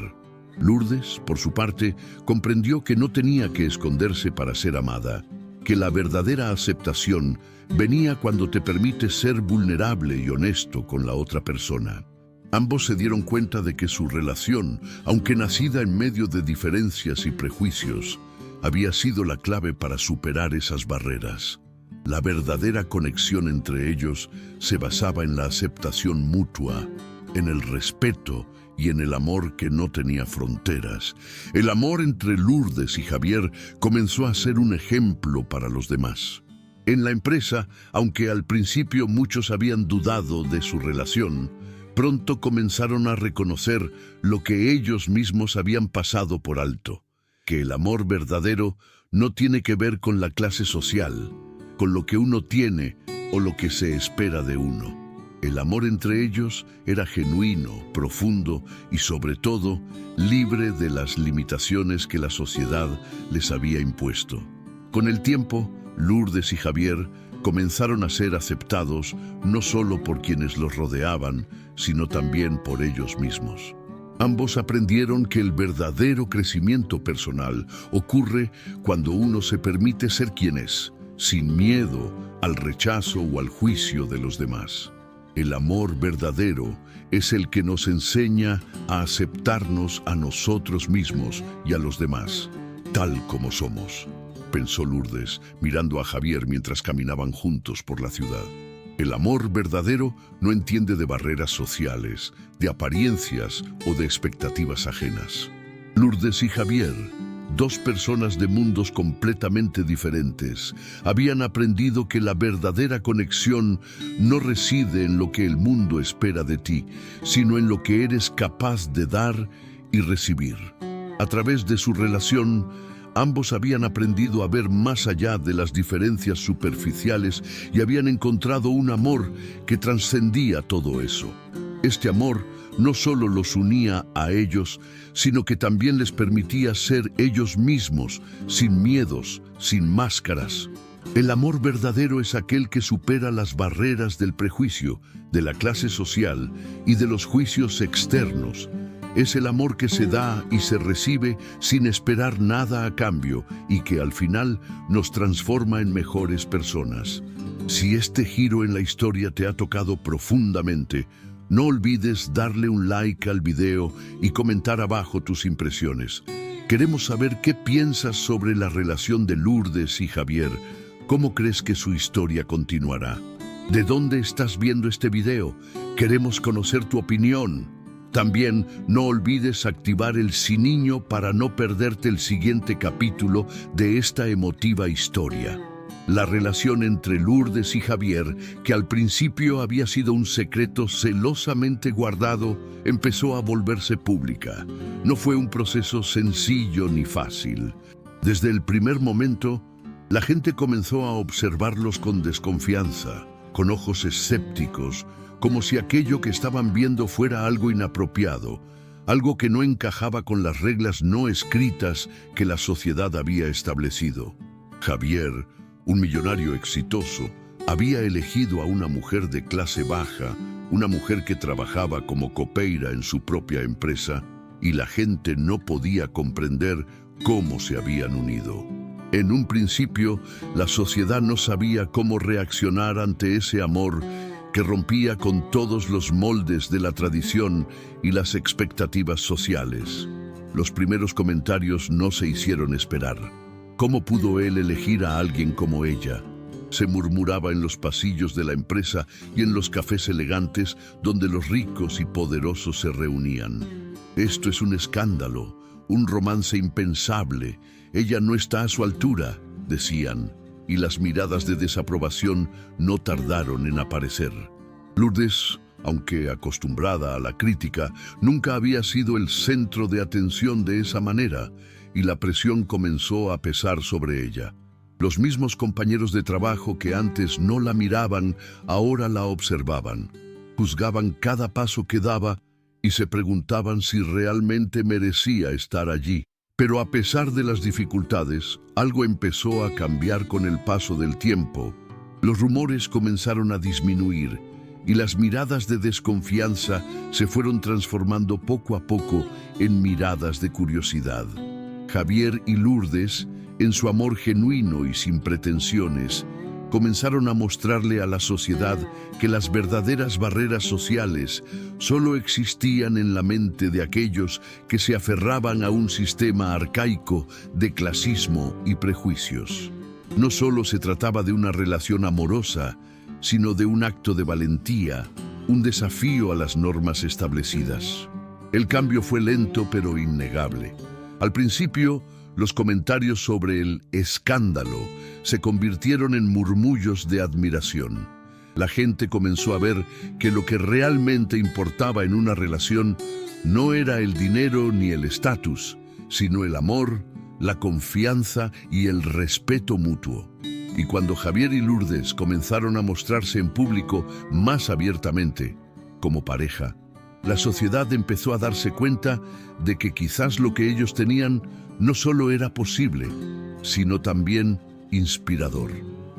Lourdes, por su parte, comprendió que no tenía que esconderse para ser amada, que la verdadera aceptación venía cuando te permites ser vulnerable y honesto con la otra persona. Ambos se dieron cuenta de que su relación, aunque nacida en medio de diferencias y prejuicios, había sido la clave para superar esas barreras. La verdadera conexión entre ellos se basaba en la aceptación mutua, en el respeto y en el amor que no tenía fronteras. El amor entre Lourdes y Javier comenzó a ser un ejemplo para los demás. En la empresa, aunque al principio muchos habían dudado de su relación, pronto comenzaron a reconocer lo que ellos mismos habían pasado por alto, que el amor verdadero no tiene que ver con la clase social, con lo que uno tiene o lo que se espera de uno. El amor entre ellos era genuino, profundo y sobre todo libre de las limitaciones que la sociedad les había impuesto. Con el tiempo, Lourdes y Javier comenzaron a ser aceptados no solo por quienes los rodeaban, sino también por ellos mismos. Ambos aprendieron que el verdadero crecimiento personal ocurre cuando uno se permite ser quien es, sin miedo al rechazo o al juicio de los demás. El amor verdadero es el que nos enseña a aceptarnos a nosotros mismos y a los demás, tal como somos, pensó Lourdes, mirando a Javier mientras caminaban juntos por la ciudad. El amor verdadero no entiende de barreras sociales, de apariencias o de expectativas ajenas. Lourdes y Javier, dos personas de mundos completamente diferentes, habían aprendido que la verdadera conexión no reside en lo que el mundo espera de ti, sino en lo que eres capaz de dar y recibir. A través de su relación, ambos habían aprendido a ver más allá de las diferencias superficiales y habían encontrado un amor que trascendía todo eso. Este amor no solo los unía a ellos, sino que también les permitía ser ellos mismos, sin miedos, sin máscaras. El amor verdadero es aquel que supera las barreras del prejuicio, de la clase social y de los juicios externos. Es el amor que se da y se recibe sin esperar nada a cambio y que al final nos transforma en mejores personas. Si este giro en la historia te ha tocado profundamente, no olvides darle un like al video y comentar abajo tus impresiones. Queremos saber qué piensas sobre la relación de Lourdes y Javier. ¿Cómo crees que su historia continuará? ¿De dónde estás viendo este video? Queremos conocer tu opinión. También no olvides activar el sininho para no perderte el siguiente capítulo de esta emotiva historia. La relación entre Lourdes y Javier, que al principio había sido un secreto celosamente guardado, empezó a volverse pública. No fue un proceso sencillo ni fácil. Desde el primer momento, la gente comenzó a observarlos con desconfianza, con ojos escépticos, como si aquello que estaban viendo fuera algo inapropiado, algo que no encajaba con las reglas no escritas que la sociedad había establecido. Javier, un millonario exitoso, había elegido a una mujer de clase baja, una mujer que trabajaba como copeira en su propia empresa, y la gente no podía comprender cómo se habían unido. En un principio, la sociedad no sabía cómo reaccionar ante ese amor que rompía con todos los moldes de la tradición y las expectativas sociales. Los primeros comentarios no se hicieron esperar. ¿Cómo pudo él elegir a alguien como ella? Se murmuraba en los pasillos de la empresa y en los cafés elegantes donde los ricos y poderosos se reunían. Esto es un escándalo, un romance impensable. Ella no está a su altura, decían, y las miradas de desaprobación no tardaron en aparecer. Lourdes, aunque acostumbrada a la crítica, nunca había sido el centro de atención de esa manera, y la presión comenzó a pesar sobre ella. Los mismos compañeros de trabajo que antes no la miraban, ahora la observaban, juzgaban cada paso que daba y se preguntaban si realmente merecía estar allí. Pero a pesar de las dificultades, algo empezó a cambiar con el paso del tiempo. Los rumores comenzaron a disminuir y las miradas de desconfianza se fueron transformando poco a poco en miradas de curiosidad. Javier y Lourdes, en su amor genuino y sin pretensiones, comenzaron a mostrarle a la sociedad que las verdaderas barreras sociales solo existían en la mente de aquellos que se aferraban a un sistema arcaico de clasismo y prejuicios. No solo se trataba de una relación amorosa, sino de un acto de valentía, un desafío a las normas establecidas. El cambio fue lento pero innegable. Al principio, los comentarios sobre el escándalo se convirtieron en murmullos de admiración. La gente comenzó a ver que lo que realmente importaba en una relación no era el dinero ni el estatus, sino el amor, la confianza y el respeto mutuo. Y cuando Javier y Lourdes comenzaron a mostrarse en público más abiertamente, como pareja, la sociedad empezó a darse cuenta de que quizás lo que ellos tenían no solo era posible, sino también inspirador.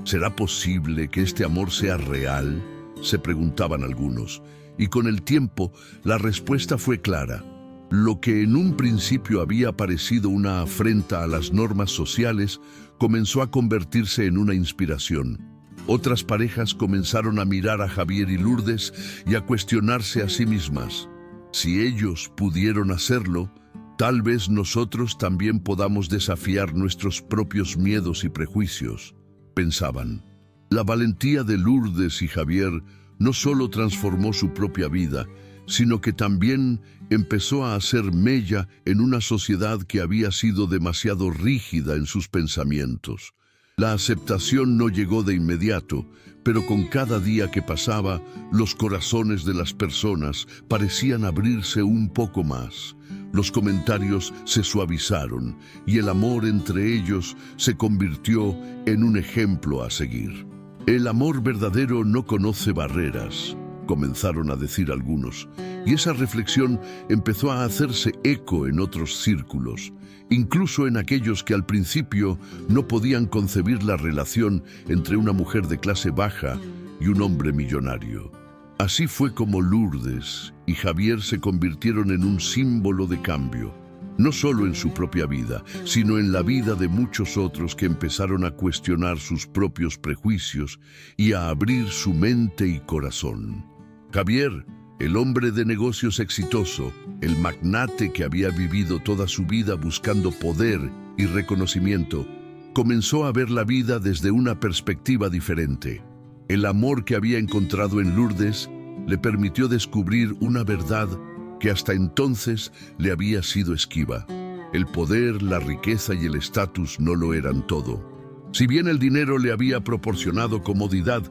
¿Será posible que este amor sea real?, se preguntaban algunos, y con el tiempo la respuesta fue clara. Lo que en un principio había parecido una afrenta a las normas sociales comenzó a convertirse en una inspiración. Otras parejas comenzaron a mirar a Javier y Lourdes y a cuestionarse a sí mismas. Si ellos pudieron hacerlo, tal vez nosotros también podamos desafiar nuestros propios miedos y prejuicios, pensaban. La valentía de Lourdes y Javier no solo transformó su propia vida, sino que también empezó a hacer mella en una sociedad que había sido demasiado rígida en sus pensamientos. La aceptación no llegó de inmediato, pero con cada día que pasaba, los corazones de las personas parecían abrirse un poco más. Los comentarios se suavizaron y el amor entre ellos se convirtió en un ejemplo a seguir. El amor verdadero no conoce barreras, comenzaron a decir algunos, y esa reflexión empezó a hacerse eco en otros círculos, incluso en aquellos que al principio no podían concebir la relación entre una mujer de clase baja y un hombre millonario. Así fue como Lourdes y Javier se convirtieron en un símbolo de cambio, no solo en su propia vida, sino en la vida de muchos otros que empezaron a cuestionar sus propios prejuicios y a abrir su mente y corazón. Javier, el hombre de negocios exitoso, el magnate que había vivido toda su vida buscando poder y reconocimiento, comenzó a ver la vida desde una perspectiva diferente. El amor que había encontrado en Lourdes le permitió descubrir una verdad que hasta entonces le había sido esquiva. El poder, la riqueza y el estatus no lo eran todo. Si bien el dinero le había proporcionado comodidad,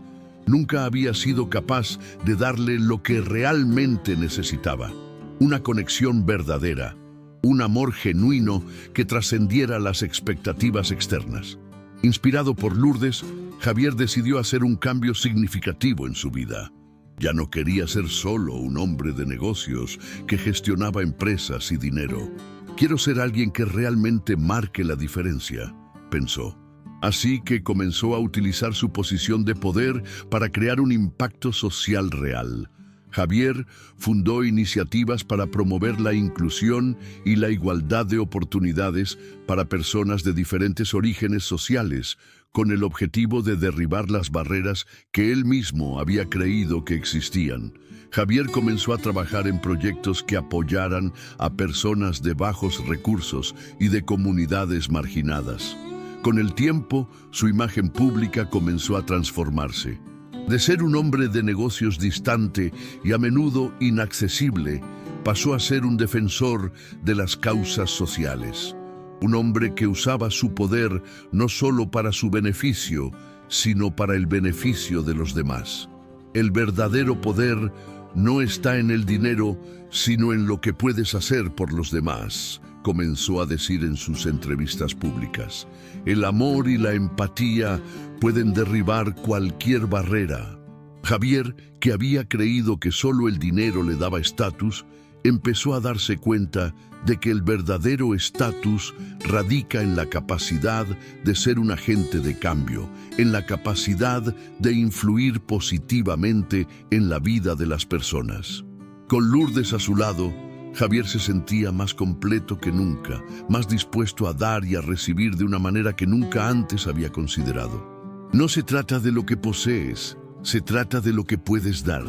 nunca había sido capaz de darle lo que realmente necesitaba: una conexión verdadera, un amor genuino que trascendiera las expectativas externas. Inspirado por Lourdes, Javier decidió hacer un cambio significativo en su vida. Ya no quería ser solo un hombre de negocios que gestionaba empresas y dinero. Quiero ser alguien que realmente marque la diferencia, pensó. Así que comenzó a utilizar su posición de poder para crear un impacto social real. Javier fundó iniciativas para promover la inclusión y la igualdad de oportunidades para personas de diferentes orígenes sociales, con el objetivo de derribar las barreras que él mismo había creído que existían. Javier comenzó a trabajar en proyectos que apoyaran a personas de bajos recursos y de comunidades marginadas. Con el tiempo, su imagen pública comenzó a transformarse. De ser un hombre de negocios distante y a menudo inaccesible, pasó a ser un defensor de las causas sociales. Un hombre que usaba su poder no solo para su beneficio, sino para el beneficio de los demás. El verdadero poder no está en el dinero, sino en lo que puedes hacer por los demás, comenzó a decir en sus entrevistas públicas. El amor y la empatía pueden derribar cualquier barrera. Javier, que había creído que solo el dinero le daba estatus, empezó a darse cuenta de que el verdadero estatus radica en la capacidad de ser un agente de cambio, en la capacidad de influir positivamente en la vida de las personas. Con Lourdes a su lado, Javier se sentía más completo que nunca, más dispuesto a dar y a recibir de una manera que nunca antes había considerado. No se trata de lo que posees, se trata de lo que puedes dar,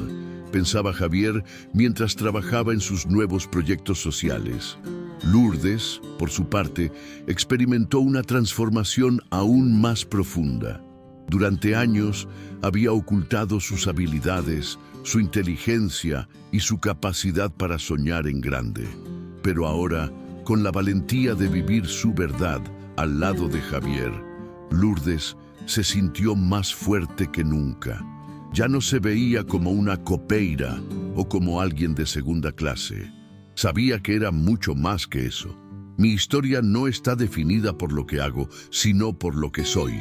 pensaba Javier mientras trabajaba en sus nuevos proyectos sociales. Lourdes, por su parte, experimentó una transformación aún más profunda. Durante años había ocultado sus habilidades, su inteligencia y su capacidad para soñar en grande. Pero ahora, con la valentía de vivir su verdad al lado de Javier, Lourdes se sintió más fuerte que nunca. Ya no se veía como una copeira o como alguien de segunda clase. Sabía que era mucho más que eso. Mi historia no está definida por lo que hago, sino por lo que soy,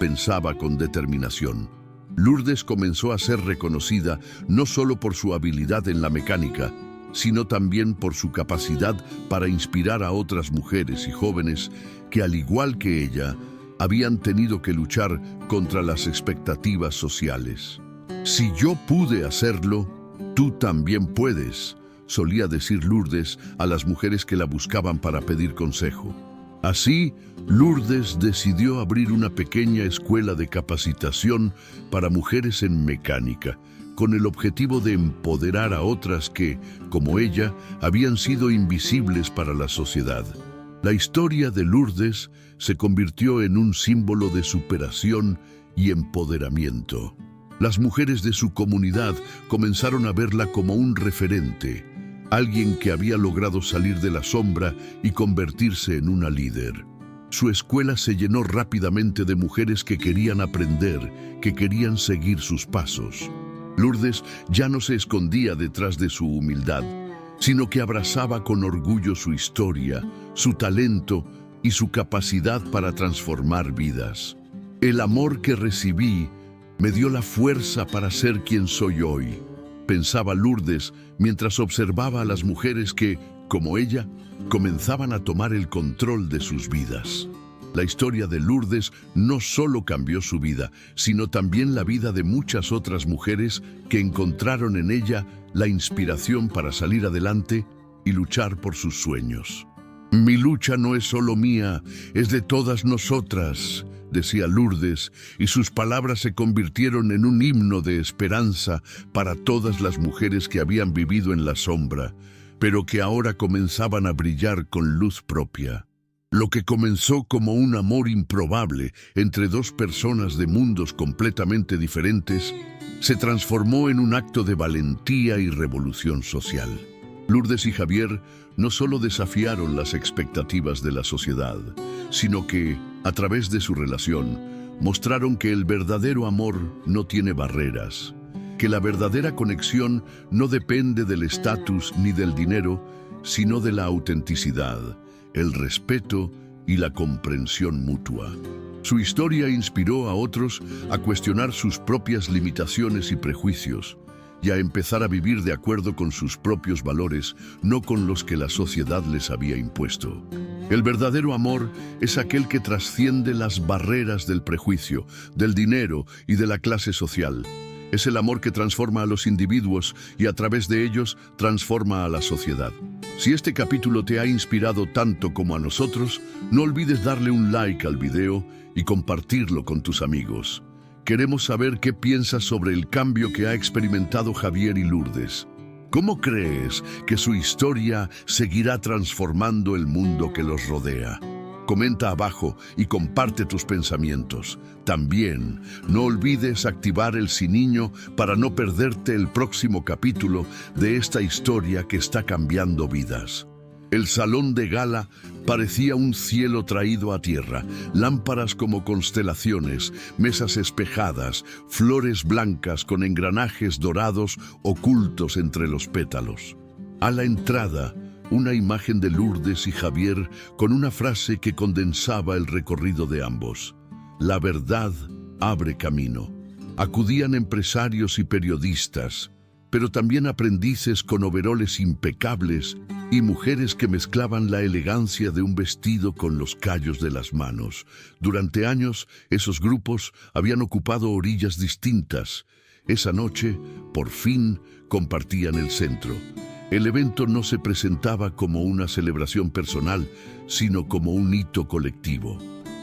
pensaba con determinación. Lourdes comenzó a ser reconocida no solo por su habilidad en la mecánica, sino también por su capacidad para inspirar a otras mujeres y jóvenes que, al igual que ella, habían tenido que luchar contra las expectativas sociales. Si yo pude hacerlo, tú también puedes, solía decir Lourdes a las mujeres que la buscaban para pedir consejo. Así, Lourdes decidió abrir una pequeña escuela de capacitación para mujeres en mecánica, con el objetivo de empoderar a otras que, como ella, habían sido invisibles para la sociedad. La historia de Lourdes se convirtió en un símbolo de superación y empoderamiento. Las mujeres de su comunidad comenzaron a verla como un referente, alguien que había logrado salir de la sombra y convertirse en una líder. Su escuela se llenó rápidamente de mujeres que querían aprender, que querían seguir sus pasos. Lourdes ya no se escondía detrás de su humildad, sino que abrazaba con orgullo su historia, su talento y su capacidad para transformar vidas. El amor que recibí me dio la fuerza para ser quien soy hoy, pensaba Lourdes mientras observaba a las mujeres que, como ella, comenzaban a tomar el control de sus vidas. La historia de Lourdes no solo cambió su vida, sino también la vida de muchas otras mujeres que encontraron en ella la inspiración para salir adelante y luchar por sus sueños. Mi lucha no es solo mía, es de todas nosotras, decía Lourdes, y sus palabras se convirtieron en un himno de esperanza para todas las mujeres que habían vivido en la sombra, pero que ahora comenzaban a brillar con luz propia. Lo que comenzó como un amor improbable entre dos personas de mundos completamente diferentes, se transformó en un acto de valentía y revolución social. Lourdes y Javier no solo desafiaron las expectativas de la sociedad, sino que, a través de su relación, mostraron que el verdadero amor no tiene barreras, que la verdadera conexión no depende del estatus ni del dinero, sino de la autenticidad, el respeto y la comprensión mutua. Su historia inspiró a otros a cuestionar sus propias limitaciones y prejuicios, y a empezar a vivir de acuerdo con sus propios valores, no con los que la sociedad les había impuesto. El verdadero amor es aquel que trasciende las barreras del prejuicio, del dinero y de la clase social. Es el amor que transforma a los individuos y a través de ellos transforma a la sociedad. Si este capítulo te ha inspirado tanto como a nosotros, no olvides darle un like al video y compartirlo con tus amigos. Queremos saber qué piensas sobre el cambio que ha experimentado Javier y Lourdes. ¿Cómo crees que su historia seguirá transformando el mundo que los rodea? Comenta abajo y comparte tus pensamientos. También no olvides activar el sininho para no perderte el próximo capítulo de esta historia que está cambiando vidas. El salón de gala parecía un cielo traído a tierra, lámparas como constelaciones, mesas espejadas, flores blancas con engranajes dorados ocultos entre los pétalos. A la entrada, una imagen de Lourdes y Javier con una frase que condensaba el recorrido de ambos. La verdad abre camino. Acudían empresarios y periodistas, pero también aprendices con overoles impecables y mujeres que mezclaban la elegancia de un vestido con los callos de las manos. Durante años, esos grupos habían ocupado orillas distintas. Esa noche, por fin, compartían el centro. El evento no se presentaba como una celebración personal, sino como un hito colectivo.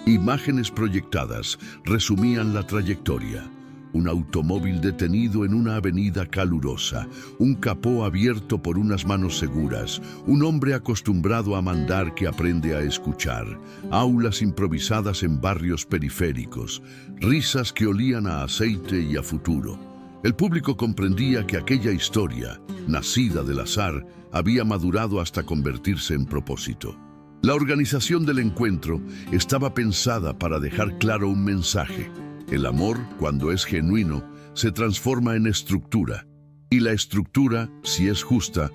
Imágenes proyectadas resumían la trayectoria. Un automóvil detenido en una avenida calurosa, un capó abierto por unas manos seguras, un hombre acostumbrado a mandar que aprende a escuchar, aulas improvisadas en barrios periféricos, risas que olían a aceite y a futuro. El público comprendía que aquella historia, nacida del azar, había madurado hasta convertirse en propósito. La organización del encuentro estaba pensada para dejar claro un mensaje. El amor, cuando es genuino, se transforma en estructura. Y la estructura, si es justa,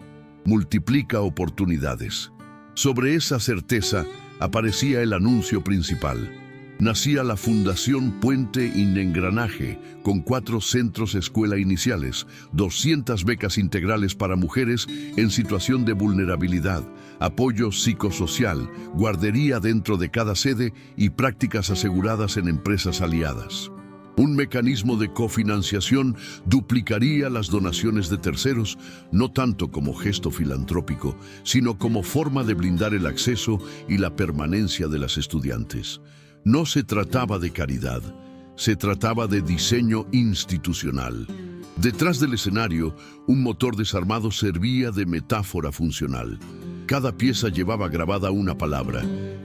multiplica oportunidades. Sobre esa certeza aparecía el anuncio principal. Nacía la Fundación Puente in Engranaje, con 4 centros escuela iniciales, 200 becas integrales para mujeres en situación de vulnerabilidad, apoyo psicosocial, guardería dentro de cada sede y prácticas aseguradas en empresas aliadas. Un mecanismo de cofinanciación duplicaría las donaciones de terceros, no tanto como gesto filantrópico, sino como forma de blindar el acceso y la permanencia de las estudiantes. No se trataba de caridad, se trataba de diseño institucional. Detrás del escenario, un motor desarmado servía de metáfora funcional. Cada pieza llevaba grabada una palabra: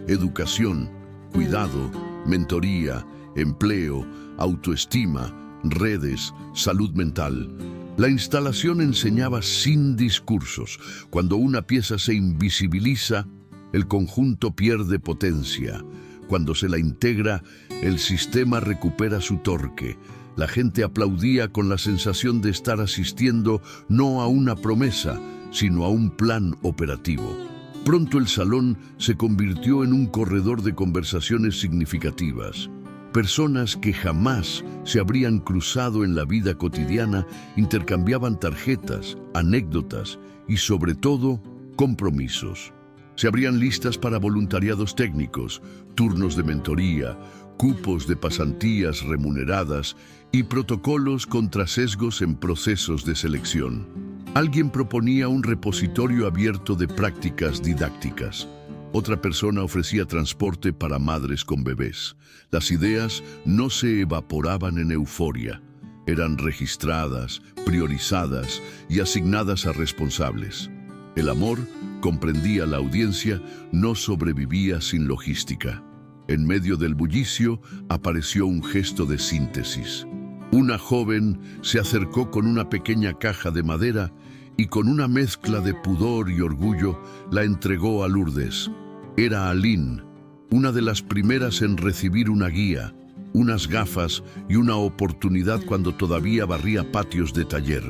educación, cuidado, mentoría, empleo, autoestima, redes, salud mental. La instalación enseñaba sin discursos. Cuando una pieza se invisibiliza, el conjunto pierde potencia. Cuando se la integra, el sistema recupera su torque. La gente aplaudía con la sensación de estar asistiendo no a una promesa, sino a un plan operativo. Pronto el salón se convirtió en un corredor de conversaciones significativas. Personas que jamás se habrían cruzado en la vida cotidiana intercambiaban tarjetas, anécdotas y, sobre todo, compromisos. Se abrían listas para voluntariados técnicos, turnos de mentoría, cupos de pasantías remuneradas y protocolos contra sesgos en procesos de selección. Alguien proponía un repositorio abierto de prácticas didácticas. Otra persona ofrecía transporte para madres con bebés. Las ideas no se evaporaban en euforia. Eran registradas, priorizadas y asignadas a responsables. El amor, comprendía la audiencia, no sobrevivía sin logística. En medio del bullicio apareció un gesto de síntesis. Una joven se acercó con una pequeña caja de madera y con una mezcla de pudor y orgullo la entregó a Lourdes. Era Aline, una de las primeras en recibir una guía, unas gafas y una oportunidad cuando todavía barría patios de taller.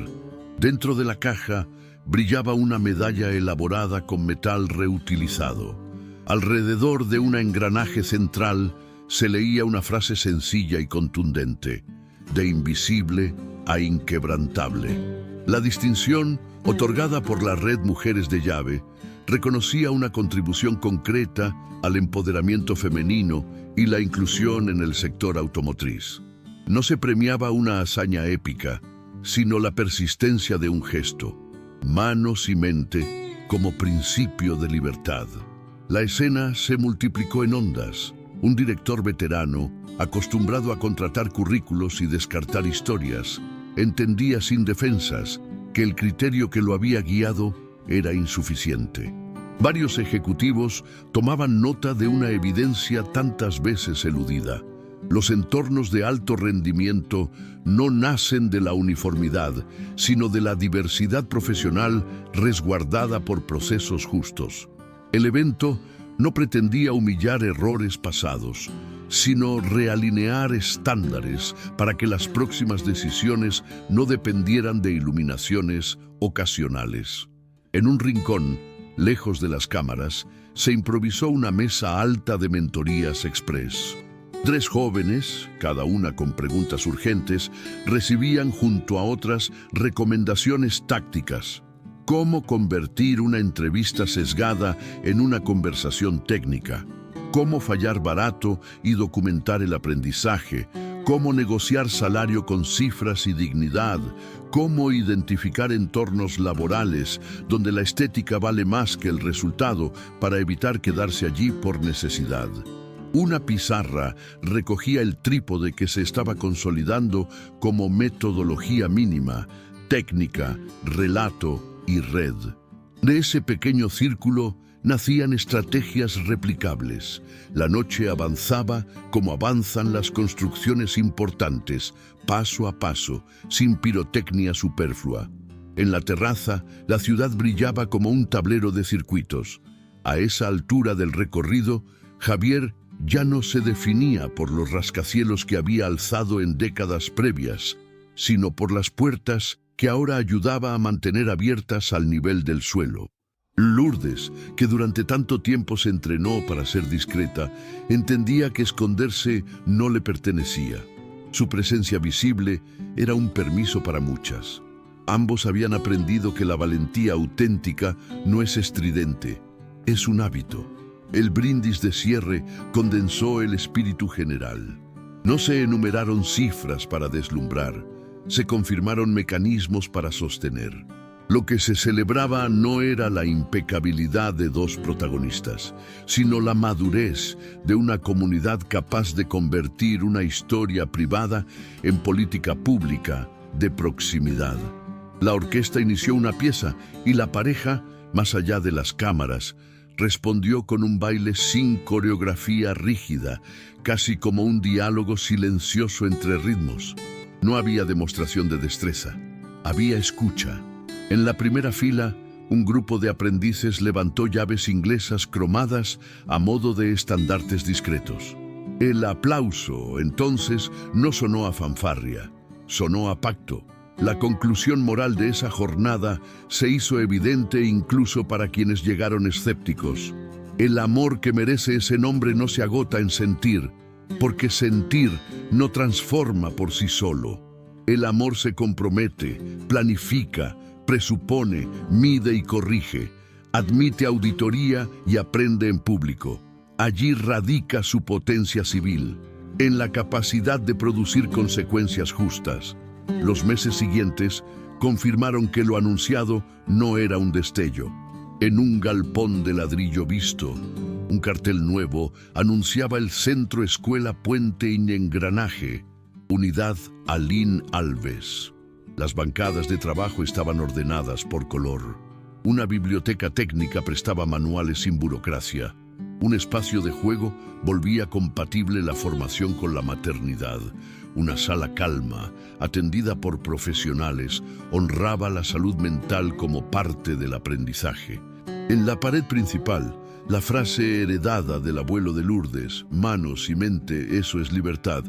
Dentro de la caja brillaba una medalla elaborada con metal reutilizado. Alrededor de un engranaje central se leía una frase sencilla y contundente: de invisible a inquebrantable. La distinción, otorgada por la Red Mujeres de Llave, reconocía una contribución concreta al empoderamiento femenino y la inclusión en el sector automotriz. No se premiaba una hazaña épica, sino la persistencia de un gesto, manos y mente como principio de libertad. La escena se multiplicó en ondas. Un director veterano, acostumbrado a contratar currículos y descartar historias, entendía sin defensas que el criterio que lo había guiado era insuficiente. Varios ejecutivos tomaban nota de una evidencia tantas veces eludida. Los entornos de alto rendimiento no nacen de la uniformidad, sino de la diversidad profesional resguardada por procesos justos. El evento no pretendía humillar errores pasados, sino realinear estándares para que las próximas decisiones no dependieran de iluminaciones ocasionales. En un rincón, lejos de las cámaras, se improvisó una mesa alta de mentorías express. 3 jóvenes, cada una con preguntas urgentes, recibían junto a otras recomendaciones tácticas. Cómo convertir una entrevista sesgada en una conversación técnica. Cómo fallar barato y documentar el aprendizaje. Cómo negociar salario con cifras y dignidad. Cómo identificar entornos laborales donde la estética vale más que el resultado para evitar quedarse allí por necesidad. Una pizarra recogía el trípode que se estaba consolidando como metodología mínima, técnica, relato y red. De ese pequeño círculo nacían estrategias replicables. La noche avanzaba como avanzan las construcciones importantes, paso a paso, sin pirotecnia superflua. En la terraza, la ciudad brillaba como un tablero de circuitos. A esa altura del recorrido, Javier ya no se definía por los rascacielos que había alzado en décadas previas, sino por las puertas que ahora ayudaba a mantener abiertas al nivel del suelo. Lourdes, que durante tanto tiempo se entrenó para ser discreta, entendía que esconderse no le pertenecía. Su presencia visible era un permiso para muchas. Ambos habían aprendido que la valentía auténtica no es estridente, es un hábito. El brindis de cierre condensó el espíritu general. No se enumeraron cifras para deslumbrar, se confirmaron mecanismos para sostener. Lo que se celebraba no era la impecabilidad de 2 protagonistas, sino la madurez de una comunidad capaz de convertir una historia privada en política pública de proximidad. La orquesta inició una pieza y la pareja, más allá de las cámaras, respondió con un baile sin coreografía rígida, casi como un diálogo silencioso entre ritmos. No había demostración de destreza, había escucha. En la primera fila, un grupo de aprendices levantó llaves inglesas cromadas a modo de estandartes discretos. El aplauso, entonces, no sonó a fanfarria, sonó a pacto. La conclusión moral de esa jornada se hizo evidente incluso para quienes llegaron escépticos. El amor que merece ese nombre no se agota en sentir, porque sentir no transforma por sí solo. El amor se compromete, planifica, presupone, mide y corrige, admite auditoría y aprende en público. Allí radica su potencia civil, en la capacidad de producir consecuencias justas. Los meses siguientes confirmaron que lo anunciado no era un destello. En un galpón de ladrillo visto, un cartel nuevo anunciaba el Centro Escuela Puente y Engranaje, Unidad Alín Alves. Las bancadas de trabajo estaban ordenadas por color. Una biblioteca técnica prestaba manuales sin burocracia. Un espacio de juego volvía compatible la formación con la maternidad. Una sala calma, atendida por profesionales, honraba la salud mental como parte del aprendizaje. En la pared principal, la frase heredada del abuelo de Lourdes, manos y mente, eso es libertad,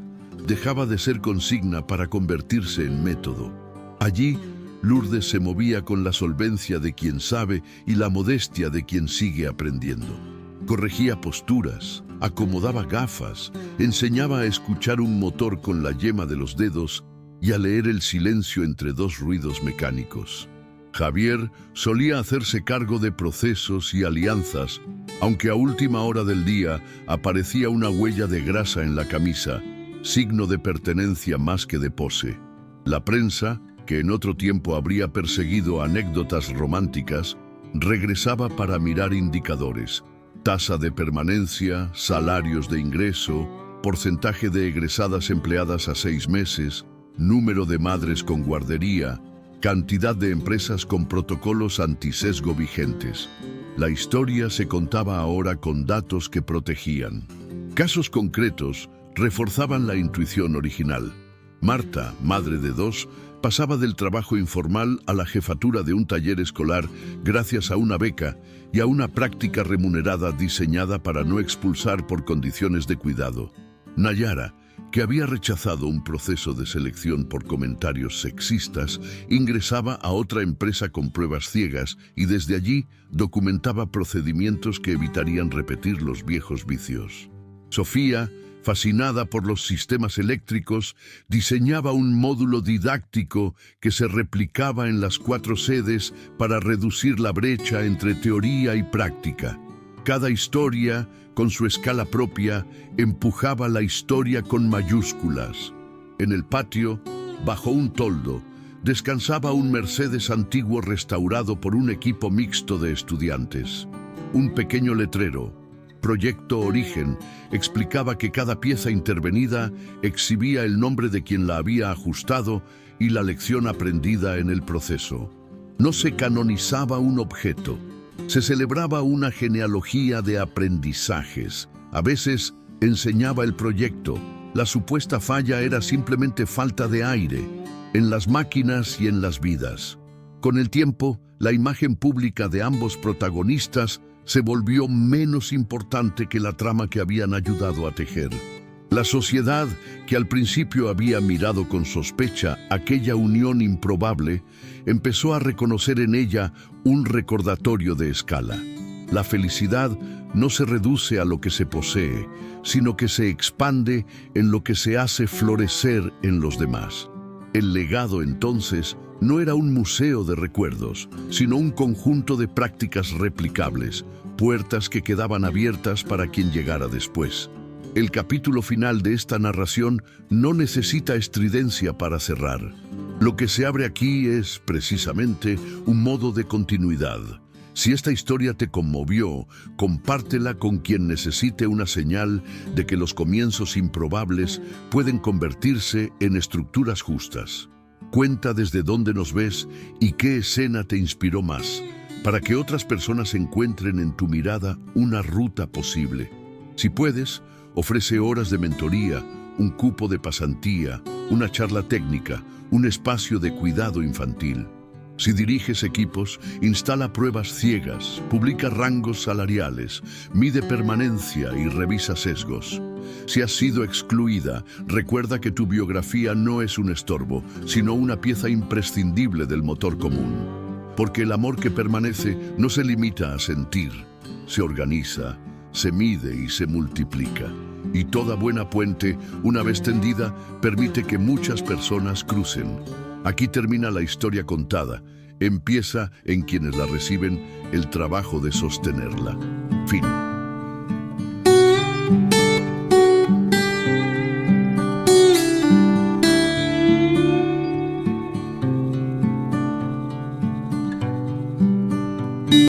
dejaba de ser consigna para convertirse en método. Allí, Lourdes se movía con la solvencia de quien sabe y la modestia de quien sigue aprendiendo. Corregía posturas, acomodaba gafas, enseñaba a escuchar un motor con la yema de los dedos y a leer el silencio entre 2 ruidos mecánicos. Javier solía hacerse cargo de procesos y alianzas, aunque a última hora del día aparecía una huella de grasa en la camisa. signo de pertenencia más que de pose. La prensa, que en otro tiempo habría perseguido anécdotas románticas, regresaba para mirar indicadores: tasa de permanencia, salarios de ingreso, porcentaje de egresadas empleadas a 6 meses, número de madres con guardería, cantidad de empresas con protocolos antisesgo vigentes. La historia se contaba ahora con datos que protegían. Casos concretos reforzaban la intuición original. Marta, madre de 2, pasaba del trabajo informal a la jefatura de un taller escolar gracias a una beca y a una práctica remunerada diseñada para no expulsar por condiciones de cuidado. Nayara, que había rechazado un proceso de selección por comentarios sexistas, ingresaba a otra empresa con pruebas ciegas y desde allí documentaba procedimientos que evitarían repetir los viejos vicios. Sofía, fascinada por los sistemas eléctricos, diseñaba un módulo didáctico que se replicaba en las 4 sedes para reducir la brecha entre teoría y práctica. Cada historia, con su escala propia, empujaba la historia con mayúsculas. En el patio, bajo un toldo, descansaba un Mercedes antiguo restaurado por un equipo mixto de estudiantes. Un pequeño letrero, Proyecto Origen, explicaba que cada pieza intervenida exhibía el nombre de quien la había ajustado y la lección aprendida en el proceso. No se canonizaba un objeto, se celebraba una genealogía de aprendizajes. A veces enseñaba el proyecto. La supuesta falla era simplemente falta de aire, en las máquinas y en las vidas. Con el tiempo, la imagen pública de ambos protagonistas se volvió menos importante que la trama que habían ayudado a tejer. La sociedad, que al principio había mirado con sospecha aquella unión improbable, empezó a reconocer en ella un recordatorio de escala. La felicidad no se reduce a lo que se posee, sino que se expande en lo que se hace florecer en los demás. El legado, entonces, no era un museo de recuerdos, sino un conjunto de prácticas replicables, puertas que quedaban abiertas para quien llegara después. El capítulo final de esta narración no necesita estridencia para cerrar. Lo que se abre aquí es, precisamente, un modo de continuidad. Si esta historia te conmovió, compártela con quien necesite una señal de que los comienzos improbables pueden convertirse en estructuras justas. Cuenta desde dónde nos ves y qué escena te inspiró más, para que otras personas encuentren en tu mirada una ruta posible. Si puedes, ofrece horas de mentoría, un cupo de pasantía, una charla técnica, un espacio de cuidado infantil. Si diriges equipos, instala pruebas ciegas, publica rangos salariales, mide permanencia y revisa sesgos. Si has sido excluida, recuerda que tu biografía no es un estorbo, sino una pieza imprescindible del motor común. Porque el amor que permanece no se limita a sentir, se organiza, se mide y se multiplica. Y toda buena puente, una vez tendida, permite que muchas personas crucen. Aquí termina la historia contada. Empieza en quienes la reciben el trabajo de sostenerla. Fin.